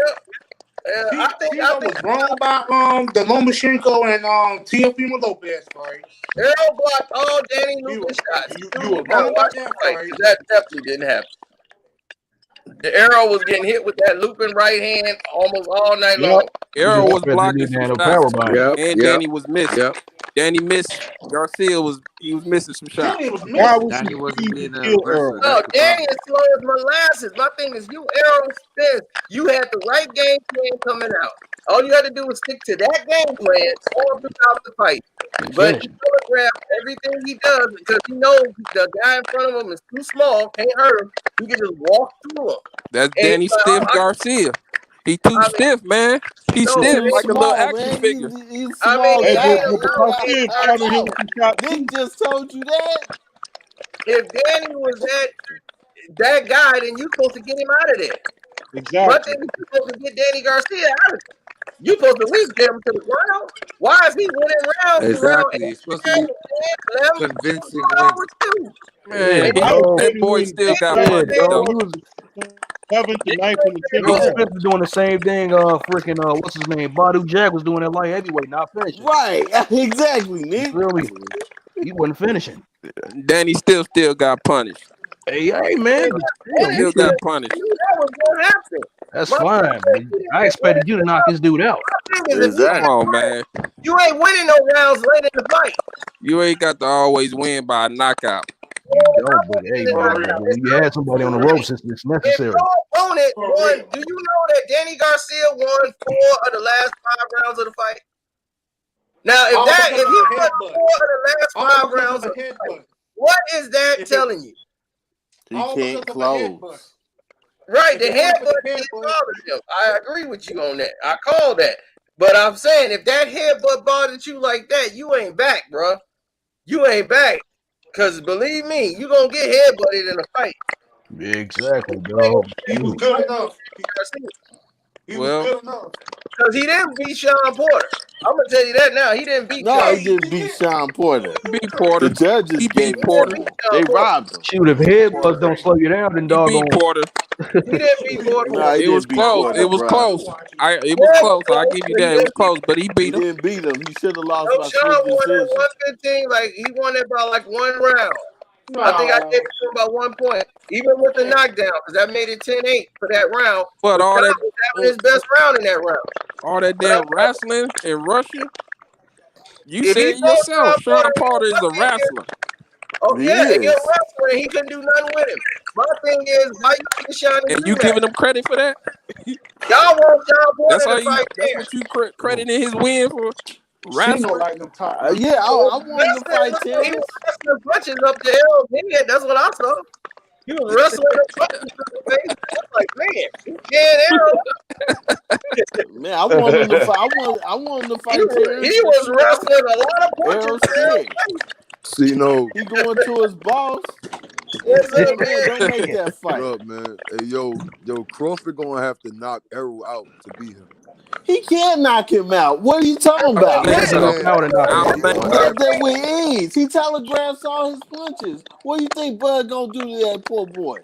I think was wrong by the Lomachenko and Teofimo Lopez fight. Errol blocked all Danny Lucas shots. You were wrong about that fight. That definitely didn't happen. The Errol was getting hit with that looping right hand almost all night long. Errol was blocking some shots, and Danny was missing. Yep. Danny missed. Garcia was missing some shots. Danny wasn't being aggressive. No, Danny is slow as molasses. My thing is, you Errol Spence, you had the right game plan coming out. All you had to do was stick to that game plan all throughout the fight. But he telegraphed everything he does because he knows the guy in front of him is too small, can't hurt him. He can just walk through him. That's Danny Stiff Garcia. He too stiff, man. He's stiff like a little action figure. He's small. Nick just told you that. If Danny was that guy, then you're supposed to get him out of there. Exactly. But then you're supposed to get Danny Garcia out of there. You're supposed to at least get him to the ground. Why is he winning rounds? Exactly. He's supposed to be convincing wins. Man, that boy still got money, though. 7th and 9th in the Spence was doing the same thing. Freaking what's his name? Badu Jack was doing that light heavyweight, not finishing. Right, exactly, Nick. Really, he wasn't finishing. Danny still got punished. Hey, man, still got punished. That was what happened. That's fine. Man. I expected you to knock this dude out. Come on, man. You ain't winning no rounds late in the fight. You ain't got to always win by a knockout. You don't, but hey, man, you had somebody on the ropes, it's necessary. If your opponent won, do you know that Danny Garcia won 4 of the last 5 rounds of the fight? Now, if he won 4 of the last 5 rounds, what is that telling you? He can't close. Right, the headbutt didn't bother him. I agree with you on that. I call that. But I'm saying, if that headbutt bothered you like that, you ain't back, bro. You ain't back. Because believe me, you're going to get headbutted in a fight. Exactly, dog. He was good enough. Because he didn't beat Sean Porter. I'm going to tell you that now. He didn't beat No, he didn't beat Sean Porter. He beat Porter. The judges gave Porter. They robbed him. Shoot, if headbutts don't slow you down, then dog beat Porter. He didn't beat Porter. No, it was close. Porter, it was bro. close. It was close. I'll give you that. It was close, but he beat him. He didn't beat him. He should have lost by Sean won decision. at 115. Like, he won it by like 1 round. I think I gave it to him by 1 point, even with the knockdown, because that made it 10-8 for that round. But all that was having his best round in that round. All that damn wrestling in Russia. You If said he fought yourself, Sean Sean Porter is a wrestler. Oh yeah, he a wrestler. He couldn't do nothing with him. My thing is, why you keep shining? And you giving him credit for that? Y'all want Sean Porter That's how to you. fight That's there. what you crediting his win for. Wrestling. Yeah, I wanted to fight He Terrence. was wrestling punches up the Errol's head. That's what I saw. He was wrestling the punches to the face. I was like, man, he can't Errol. Man, I wanted him to fight. I wanted to fight Terrence. He was wrestling a lot of punches to Errol's face. See, no. He going to his boss. Yes, Man, sir, don't make that fight. What up, man? Hey, yo, Crawford gonna have to knock Errol out to beat him. He can't knock him out. What are you talking about? That with ease. He telegraphs all his punches. What do you think Bud gonna do to that poor boy?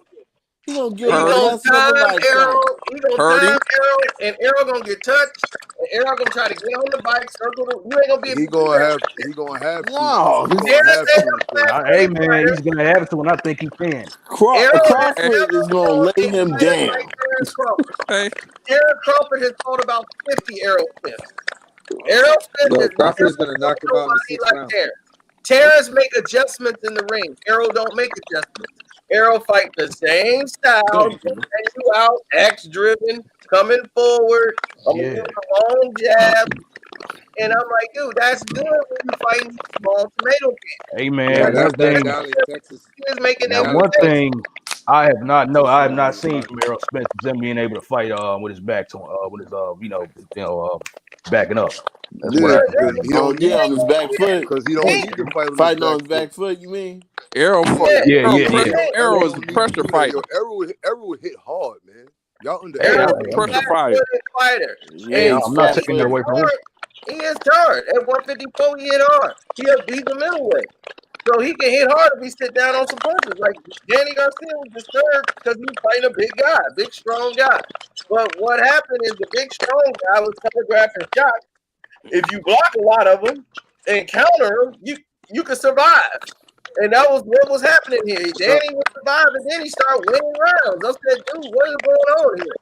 He gonna give him the time last Errol. He gonna time Errol, and Errol gonna get touched. And Errol gonna try to get on the bike, circle the. You ain't gonna be. He gonna have to. No. Hey man, he's gonna have to, and I think he can. Crawford is gonna lay him down. Terrence Crawford has fought about 50 Errol Spence. Errol Spence Crawford is gonna knock him out in the 6th round. Terrence make adjustments in the ring. Errol don't make adjustments. Errol fight the same style, you out, X-driven, coming forward, long jab. And I'm like, dude, that's good when you fighting small tomato cans. Hey man, one thing I have not. No, I have not seen from Errol Spence him being able to fight with his back to with his backing up. That's what Yeah, I because he don't need on to. his back foot. Because he don't need to fight on his Fighting on back his foot. back foot, you mean? Arrow, Yeah, Arrow is a don't need to pressure do that. fighter. Yo, Arrow hit hard, man. Y'all Hey, Arrow underestimate is him. a flat-footed fighter. Hey, And I'm not taking that away from him. he is hard. At 154, he hit hard. He's a middleweight. So he can hit hard if he sit down on some punches. Like Danny Garcia was disturbed because he was fighting a big guy, a big, strong guy. But what happened is the big, strong guy was telegraphing shots. If you block a lot of them and counter them, you can survive. And that was what was happening here. Danny was surviving, and then he started winning rounds. I said, dude, what is going on here?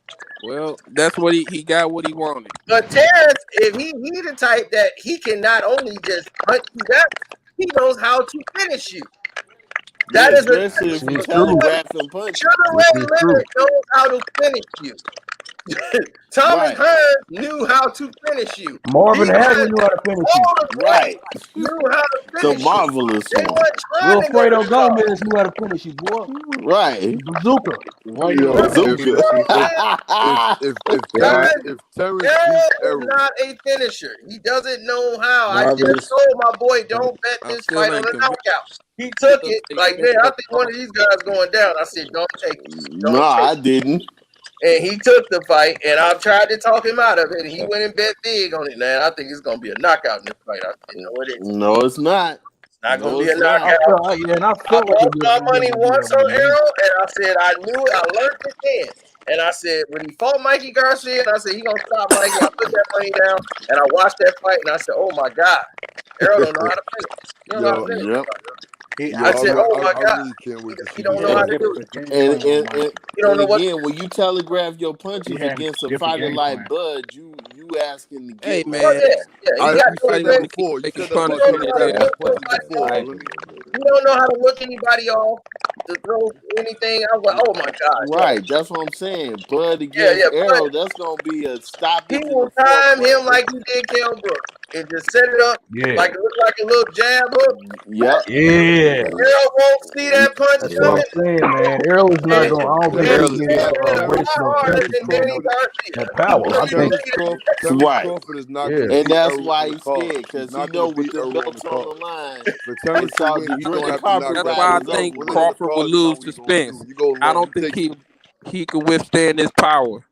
Well, that's what he got what he wanted. But Terrence, if he's the type that he can not only just punch you down, he knows how to finish you. That is especially if you telegraph and punch. Sugar Ray Leonard knows how to finish you. Thomas Hearns knew how to finish you. Marvin Hagler knew how to finish you. Right. Knew how to The finish marvelous you. They one. weren't trying to go Wilfredo to the Gomez knew how to finish you, boy. Right. Bazooka. Yo, Bazooka. if Guys, Terrence Arrow beats is Arrow, not a finisher. He doesn't know how. I Marvelous. just told my boy, don't bet this still fight on ain't a convinced. knockout. He took it like, man, I think one of these guys going down. I said, don't take it. No, I didn't. And he took the fight, and I've tried to talk him out of it, and he went and bet big on it. Now I think it's going to be a knockout in this fight. I said, no, it isn't. No, it's not. It's not going to be a it's not. knockout. I lost my money once on Arrow, and I said I knew it. I learned it then. And I said when he fought Mikey Garcia, and I said he gonna stop Mikey. I put that money down, and I watched that fight, and I said, oh my God, Arrow don't know how to finish. He don't know how to finish. I said, oh my God, really can't wait to see he don't know how to do it. And again, when you telegraph your punches against a fighter like Bud, you asking to get. Hey man, You said that before. You said that about telegraphing punches before. You don't know how to look anybody off to throw anything. I was like, oh my God. Right, that's what I'm saying. Bud against Arrow, that's gonna be a stoppage. He will time him like he did Kell Brooks and just set it up like it looked like a little jab hook. Yep. Yeah. Arrow won't see that punch That's what I'm saying, man. Arrow is not going. I don't think Terrence he's getting that power. I think. Terrence Crawford is not. And that's why he's scared, because he know with the belts on the line. For Terrence to win, he's gonna have to knock that's why I think Crawford will lose to Spence. I don't think he could withstand his power.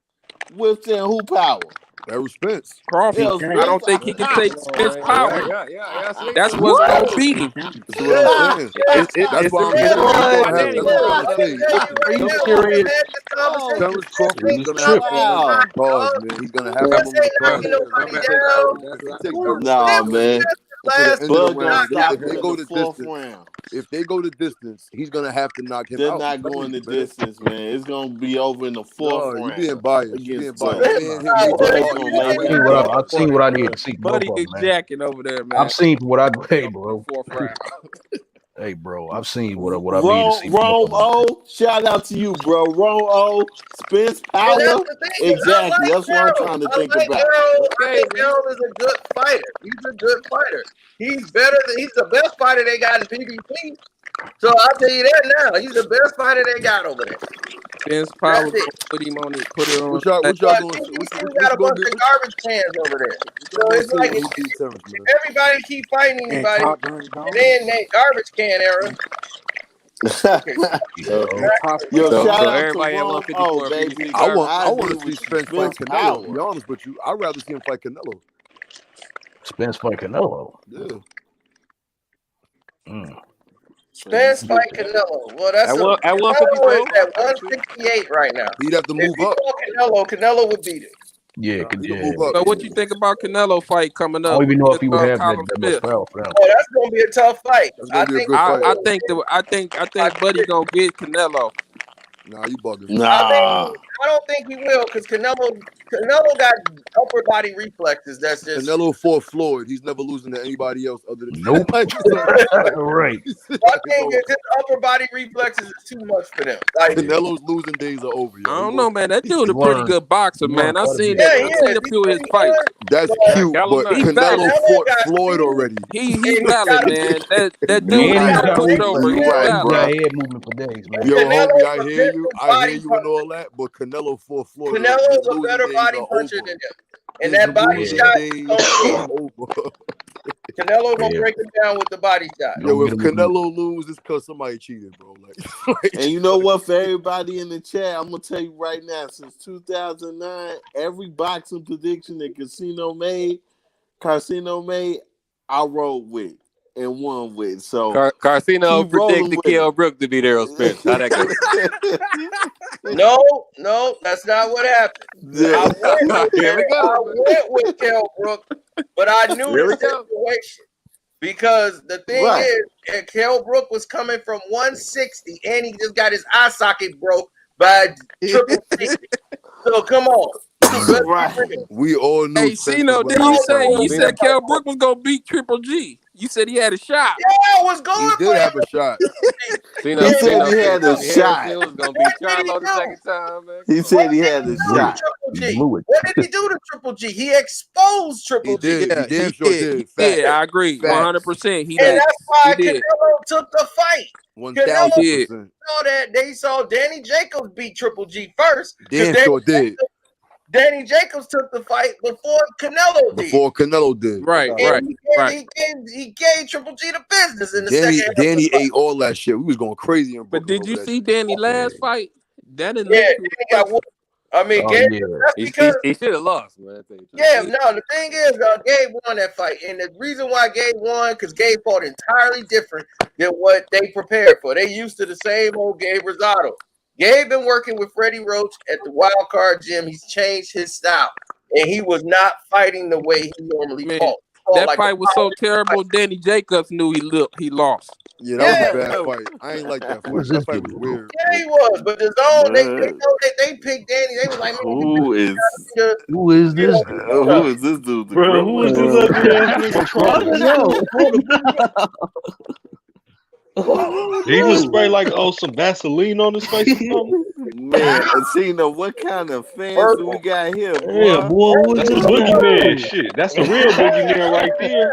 Withstand who power? Errol Spence. Crawford. I don't think he can take Spence's power. That's what's gonna beat him. That's what I'm saying. That's why I'm saying. Are you serious? Terrence Crawford is gonna have to have cause, man. He's gonna have to move Nah, man. If they go the distance, he's gonna have to knock him out. They're not going the distance, man. It's gonna be over in the fourth round. You're being biased. You're being biased. I've seen what I need to see. Buddy is jacking over there, man. I've seen what I. Hey, bro. Hey, bro. I've seen what I need to see. Rome O, shout out to you, bro. Rome O, Spence power. Exactly. That's what I'm trying to think about. Arrow is a good fighter. He's a good fighter. He's the best fighter they got in PBC. So I'll tell you that now. He's the best fighter they got over there. Spence power put him on it. Put it on. What y'all doing? PBC got a bunch of garbage cans over there. So it's like everybody keep fighting anybody, and then they garbage can era. Yo, shout out everybody at 154, baby. I want to see Spence fight Canelo. To be honest with you, I'd rather see him fight Canelo. Spence fight Canelo. Yeah. Spence fight Canelo. Well, that's at 154. At 168 right now. He'd have to move up. Canelo would beat it. Yeah, So what you think about Canelo fight coming up? I don't even know if he would have that much power for that. Oh, that's gonna be a tough fight. I think Buddy gonna get Canelo. Nah, you bugging. Nah. don't think he will because Canelo got upper body reflexes. That's just Canelo fought Floyd. He's never losing to anybody else other than Nope. like, Right. I think his upper body reflexes is too much for them. Like Cancelo's losing days are over, yo. I don't know, man. That dude a pretty good boxer, man. I seen yeah, that. he I seen is. a few of his fights. That's cute, but He Canelo valid. fought Floyd already. He's valid, man. That dude And ain't he's no got pushover. He's right, valid. got head movement for days, man. Yo, Canelo's homie, I a hear you. different I hear body you and puncher. all that, but Canelo fought Floyd. Canelo's a better body puncher than him. And that body shot is over. Canelo gonna break it down with the body shot. Yo, if Canelo lose, it's because somebody cheated, bro. Like, And you know what? For everybody in the chat, I'm gonna tell you right now. Since 2009, every boxing prediction that Carcino made, I rolled with and won with. So Carcino keep rolling predicted with it. Kell Brook to be Errol Spence. How'd that go? No, that's not what happened. Yeah. I went with Kell Brook, but I knew Here we the go. situation. Because the thing Right. is, Kell Brook was coming from 160 and he just got his eye socket broke by Triple G. So come on. we all knew. Hey, Cino, didn't you say you said Kell Brook was gonna beat Triple G? You said he had a shot. Yeah, I was going He did have a shot. Cino, He said he had a Harris shot. Hill was gonna beat Charlo the second time, man. He said he had a shot. What did he do to Triple G? He exposed Triple G. He Yeah, damn he sure did. did. He did. Facts. I agree, Facts. 100%. He And did. that's why He did. Canelo took the fight. 1000%. Saw that they saw Danny Jacobs beat Triple G first. 'Cause Damn sure did. Danny Jacobs took the fight before Canelo did. Before Canelo did. Right, And right. he gave Triple G the business in the second half. Danny ate all that shit. We was going crazy in But Brooklyn. did you see Danny last fight? That didn't Yeah, look Danny got whooped. I mean, Oh, Gabe, yeah. that's because He should have lost, man. yeah, no, the thing is, Gabe won that fight. And the reason why Gabe won, because Gabe fought entirely different than what they prepared for. They used to the same old Gabe Rosado. Gabe been working with Freddie Roach at the Wild Card Gym. He's changed his style. And he was not fighting the way he normally fought. That fight was so terrible. Danny Jacobs knew he lost. Yeah, that was a bad fight. I ain't like that fight. Who's That this fight was dude? weird. Yeah, he was. But the zone, they know that they picked Danny. They was like, Who is this? who is this dude? The Bro, who is this ugly ass nigga trying? Did he just spray like some Vaseline on his face or something? Man, Cino, what kind of fans do we got here, boy? Yeah, boy, that's the boogeyman shit. That's the real boogeyman right there.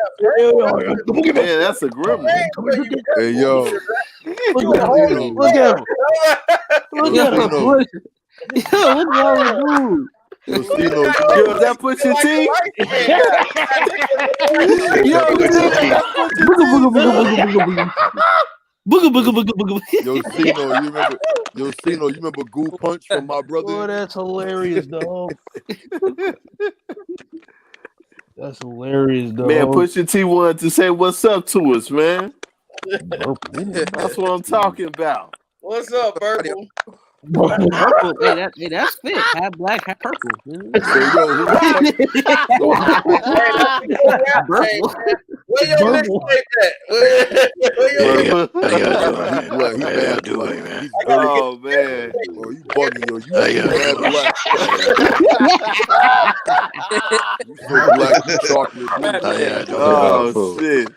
Man, that's a gremlin. Hey, yo. Look at him. Look at him. Look at him. What's wrong with dude? Yo, Cino, Yo, that put your teeth? Yo, Cino, you remember Goo Punch from My Brother? Boy, that's hilarious, dog. That's hilarious, dog. Man, Pusha T wanted to say what's up to us, man. That's what I'm talking about. What's up, Purple? Purple, hey, that's fit. Half black, half purple. Where your mixtape at? How y'all doing, man? Oh, man. Oh, you bugging, yo. You bad black. You so black, you chocolate. How y'all doing? Oh, shit.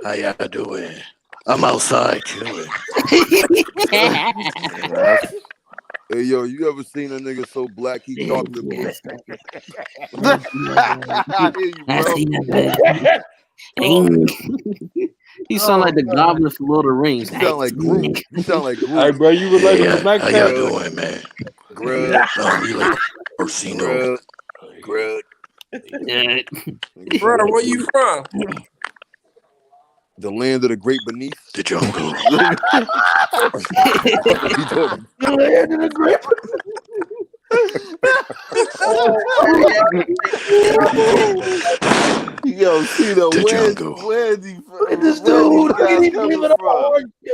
How y'all doing? I'm outside chilling. Hey, yo, you ever seen a nigga so black he chocolate blue? I hear you, I bro. seen that bad. He sound like the goblin from Lord of the Rings. You sound like Groot. You sound like Groot. Hey, bro, you related to Mac? How y'all doing, man? Grub. We like Orsino. Grub. Brother, where you from? The land of the great beneath. The jungle. The land of the great Yo, Cino, where's he from? This dude,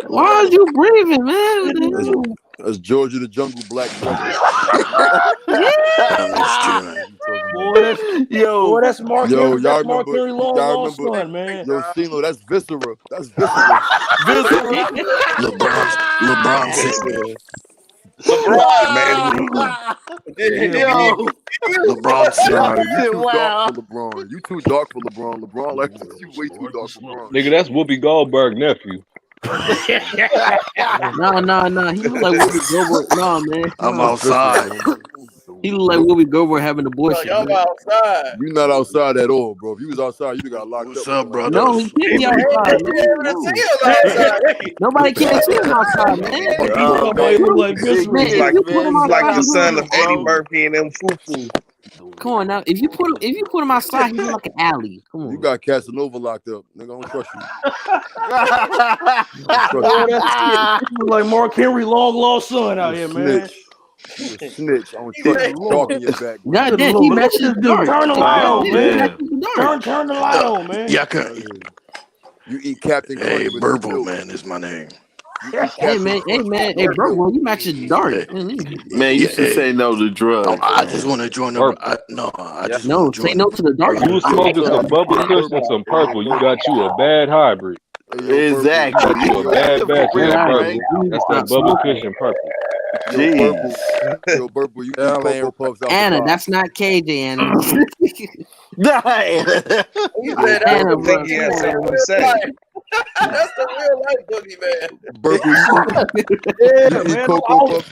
Why are you breathing, man? That's Georgia the Jungle Black brother. Boy, that's Mark. Yo, y'all that's Mark Henry remember? Long's son, man. Yo, Cino, that's Viscera. That's Viscera. LeBron said. LeBron's son. You too dark for LeBron. You too dark for LeBron. LeBron, like you way too dark for LeBron. Nigga, that's Whoopi Goldberg nephew. No. He look like Whoopi Goldberg. No, man. I'm outside. He look like Whoopi Goldberg having abortion. Y'all outside. You not outside at all, bro. If you was outside, you'd got locked What's up. up, brother? No, he can't be outside. Nobody can't see him outside, man. He's like the son of Eddie Murphy and them foo-foo. Come on now. If you put him outside, he look like an alley. Come on. You got Casanova locked up. Nigga, I don't trust you. Like Mark Henry, long lost son out here, man. You a snitch. I don't trust you. Dark in your back. God damn, he matches dark. Turn the light on, man. Dark. Turn the light on, man. You eat Captain Hey, Crunch with Burble, milk. man, is my name. Hey man, bro, well, you matching dark. Man, you should say no to drugs. I just want to join the. Say no to the dark. You was smoking some bubble kush and some purple. You got you a bad hybrid. Exactly. You a bad batch of that purple. That's that bubble kush and purple. Yo, Burple, you eat Cocoa Puffs out Anna, the box. that's not KJ, Anna. Anna, bro. He had something to say. That's the real life boogie, man. Burple, Yeah, man.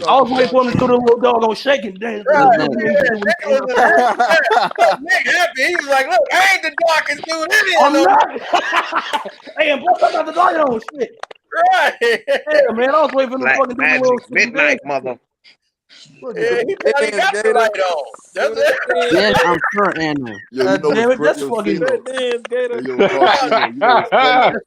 I was waiting for him to do the little dog on shaking dance. Nick happy. He was like, look, I ain't the darkest dude in here. I'm not. Hey, and boy, I'm not the dog on shit. Right. Yeah, man. I was waiting for him to fucking do the little midnight, mother. Yeah, he probably got the light on. That's it. Yes, I'm sure, Anna. Damn it, that's fucking.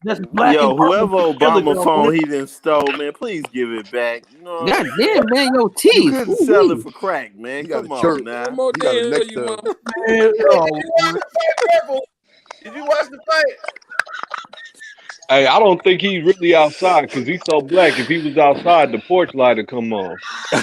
That's black. Yo, whoever Obama phone he done stole, man, please give it back. You know what God damn, man, yo, You teeth. couldn't sell it for crack, man. Come on now. One more He got a damn next you, time. Did you watch the fight? Hey, I don't think he's really outside because he's so black. If he was outside, the porch light would come on. He's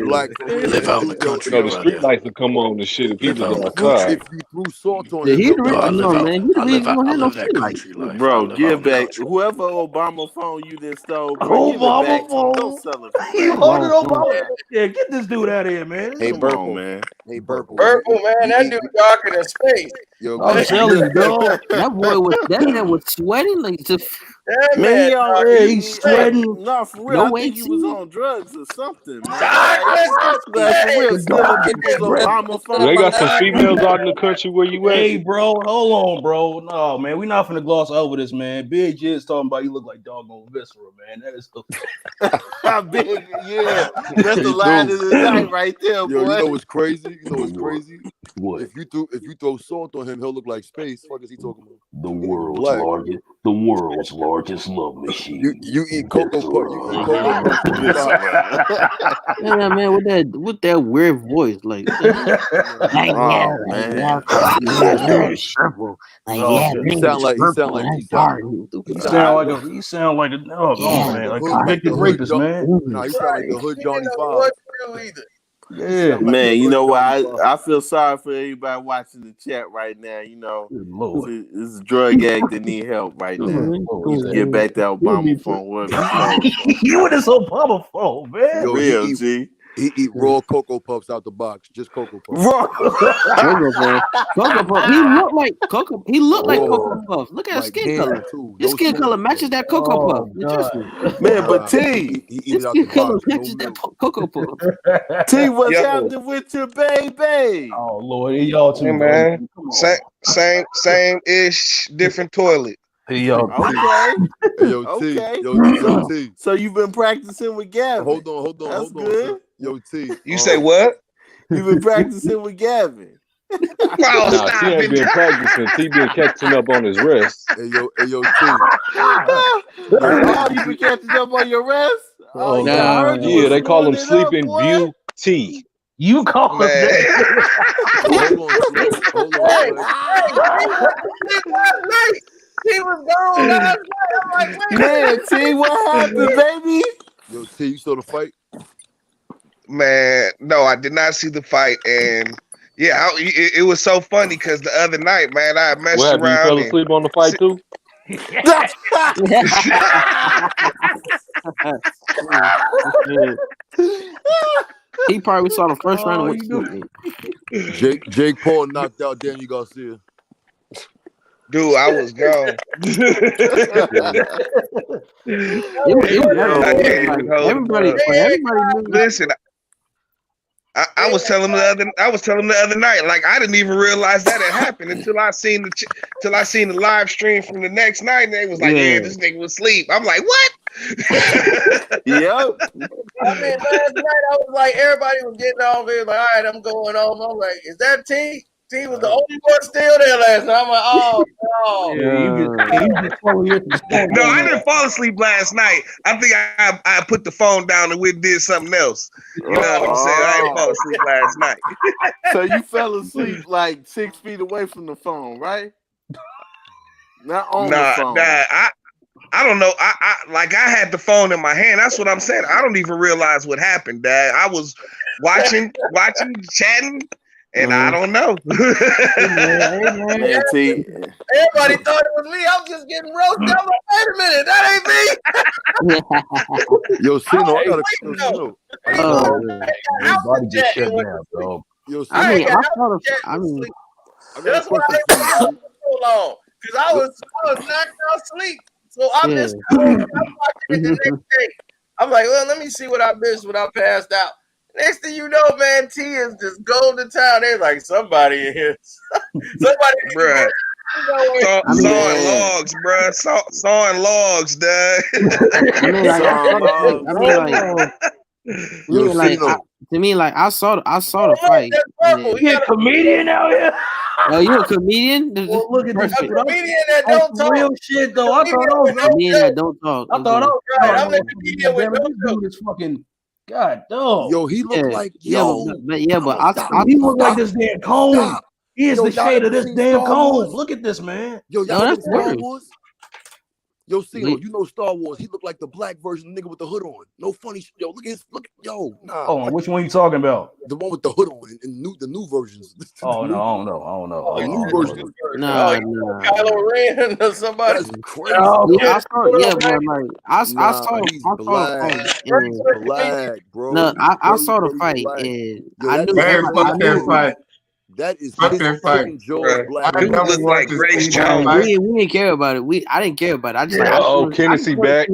black. Live out in the country. No, the street lights would come on and shit if he was outside. If you threw salt on Yeah, him, he the reason, no, man. He the reason I don't have no live that street light. country life. Bro, I live out give in the back country. whoever Obama phone you done stole, bro. Give it Obama back to him. phone. Don't sell it for He crack. holding Obama. Yeah, get this dude out of here, man. Hey, Come on, Burple. man. Hey, Burple. Purple, man. That dude darker than space. Yo, I'm telling you, dog. That man was sweating like just. That Man, he man, already he's sweating. No, for real. No I think he was 18. on drugs or something, man. darkness Like, for real, is stealing people's Obama phone. They got some females out in the country where you at. Hey, bro, hold on, bro. No, man, we're not finna gloss over this, man. Big Jizz talking about you look like doggone Viscera, man. That is the Big, yeah. That's the line of the night right there, Yo, boy. you know what's crazy? You know what's crazy? what? If you throw salt on him, he'll look like space. What is he talking about? The world's Black. largest love machine. You eat cocoa puff. You eat cocoa puff. Yeah, man, with that weird voice, like, Oh, man. purple. Like, You sound like You sound like a dog, man. Like a convicted rapist, man. No, you sound like the hood Johnny Five. what's true either. Yeah, Man, you know what? I feel sorry for everybody watching the chat right now. You know, Lord. this is a drug addict that need help right now. Get back that Obama phone. Whatever. You with this Obama phone, man. Yo, Real, G. He eat raw Cocoa Puffs out the box. Just Cocoa Puffs. Cocoa Puff. He looked like Cocoa. He looked like Whoa. Cocoa Puff. Look at his Like skin ham, color. too. His No skin salt. color matches that Cocoa Puff. Trust me. Man, but T, He eat His it out skin the color box. No matches that milk. Cocoa Puff. T, what's Yo. happening with your baby? Oh Lord, hey, y'all too, Hey, man. Same ish, different toilet. Hey, y'all. Okay. Hey, yo, T. Okay. Yo, T. So you've been practicing with Gavin. Hold on. That's Hold on. good. Yo, T. You say what? You've been practicing with Gavin. Oh, Nah, stop T ain't it. been practicing. T been catching up on his rest. Hey, yo, T. Oh, you been catching up on your rest? Oh, yeah, I heard you Yeah, was they call him screwing it up, Sleeping boy. Beauty. You call him Man. that. Hold on. He was gone last night. I'm like, wait. Man, T, what happened, baby? Yo, T, you saw the fight? Man, no, I did not see the fight, and yeah, it was so funny because the other night, man, I messed What happened? You around fell and asleep on the fight too? He probably saw the first round and went to sleep. Jake Paul knocked out Daniel Garcia. Dude, I was gone. Everybody knew. Listen, I was telling him the other night, like I didn't even realize that had happened until I seen the live stream from the next night, and they was like, "Yeah, this nigga was asleep." I'm like, "What?" Yep. I mean, last night I was like, everybody was getting off here, like, all right, I'm going home. I'm like, is that T? T was the only one still there last night. I'm like, oh no. No, I didn't fall asleep last night. I think I put the phone down and we did something else. You know what I'm saying? I didn't fall asleep last night. So you fell asleep like 6 feet away from the phone, right? Not on the phone. I don't know. I had the phone in my hand. That's what I'm saying. I don't even realize what happened, Dad. I was watching, chatting, and I don't know. Man, T. Everybody thought it was me. I was just getting roasted. I'm like, wait a minute, that ain't me. Yo, Sino, I got a question. Body just shut down, bro. Yo, I mean, Sino, That's why I didn't so long, because I was knocked out asleep. So I missed out. I'm watching it the next day. I'm like, well, let me see what I missed when I passed out. Next thing you know, man, T is just going to town. They're like, somebody in here. Somebody, bruh. Sawing logs, bruh. Sawing logs, Dad. To me, like I saw the fight. You a comedian out here? Oh, you a comedian? Well, look at this. A comedian that don't talk. Real shit, though. I thought I was comedian that don't talk. I thought I was right. I'm the comedian with no joke. This fucking God, dog. Yo, he looked like but he looked like this damn cone. He is the shade of this damn cone. Look at this, man. Yo, no, that's Star Wars. Yo, Sino, you know Star Wars. He looked like the black version of the nigga with the hood on. No funny shit. Yo, nah. Oh, which one you talking about? The one with the hood on in the new versions. Oh no, I don't know. The new version. Nah. Kylo Ren or somebody. That's crazy. I saw black, bro. No, I saw the fight and I knew that fight. That is fucking George Black. Dude look like Grace Jones. We didn't care about it. I didn't care about it. I just Kennedy back.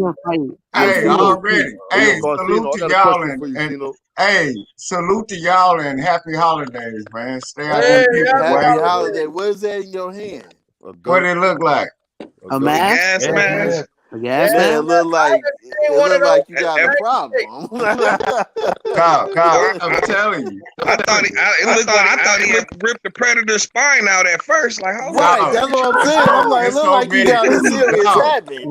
Hey, already. Hey, salute to y'all and hey, salute to y'all and happy holidays, man. Stay out of people. Happy holiday. What is that in your hand? What it look like? A mask? Gas mask. A gas Man, mask? it look like you got a problem. Kyle, I'm telling you. I thought he had ripped the Predator's spine out at first. Like, hold Right, on. that's what I'm saying. I'm like, look like you got a serious habit.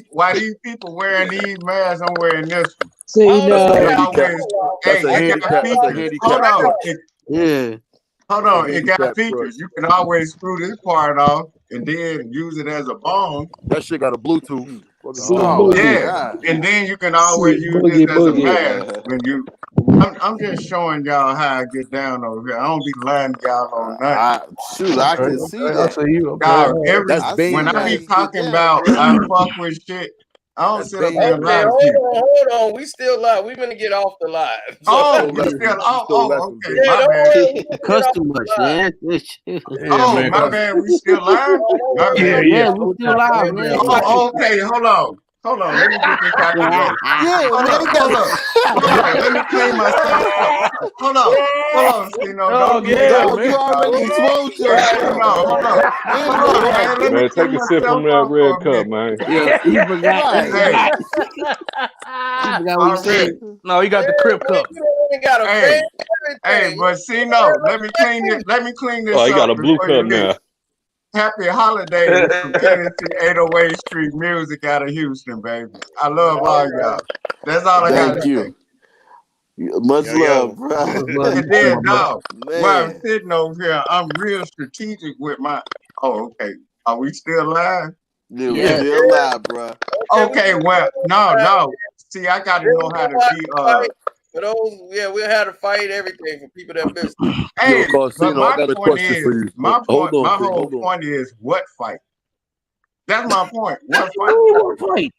Why these people wearing these masks? I'm wearing this one. See, That's a handicap. Hold on. Yeah. Hold on, it got features. You can always screw this part off and then use it as a bomb. That shit got a Bluetooth. Oh, yeah, and then you can always use this as a mask when you. I'm just showing y'all how I get down over here. I don't be lying to y'all on nothing. I can see that. God, when I be talking about I fuck with shit, I don't sit up there and lie to people. Hold on. We still live. We're gonna get off the live. Okay. My bad. Cuss too much, man. My bad. We still live? Yeah, we still live, man. Okay, hold on. Let me get this out the way. Hold on. Let me clean myself up. Hold on. You already exposed yourself. Hold on. Man, take a sip from that red cup, man. Yeah, he forgot what he said. No, he got the crib cup. Hey, but see, no. Let me clean this up. Oh, he got a blue cup now. Happy holidays from Tennessee 808 Street Music out of Houston, baby. I love all y'all. That's all I got to say. Much love, bro. And then, dog, while I'm sitting over here, I'm real strategic with my. Oh, okay. Are we still live? Yeah, we're still live, bro. Okay, well, no. See, I got to know how to be. For those, we had to fight everything for people that missed. Hey, but my point is, my whole point is what fight? That's my point. What fight? What fight?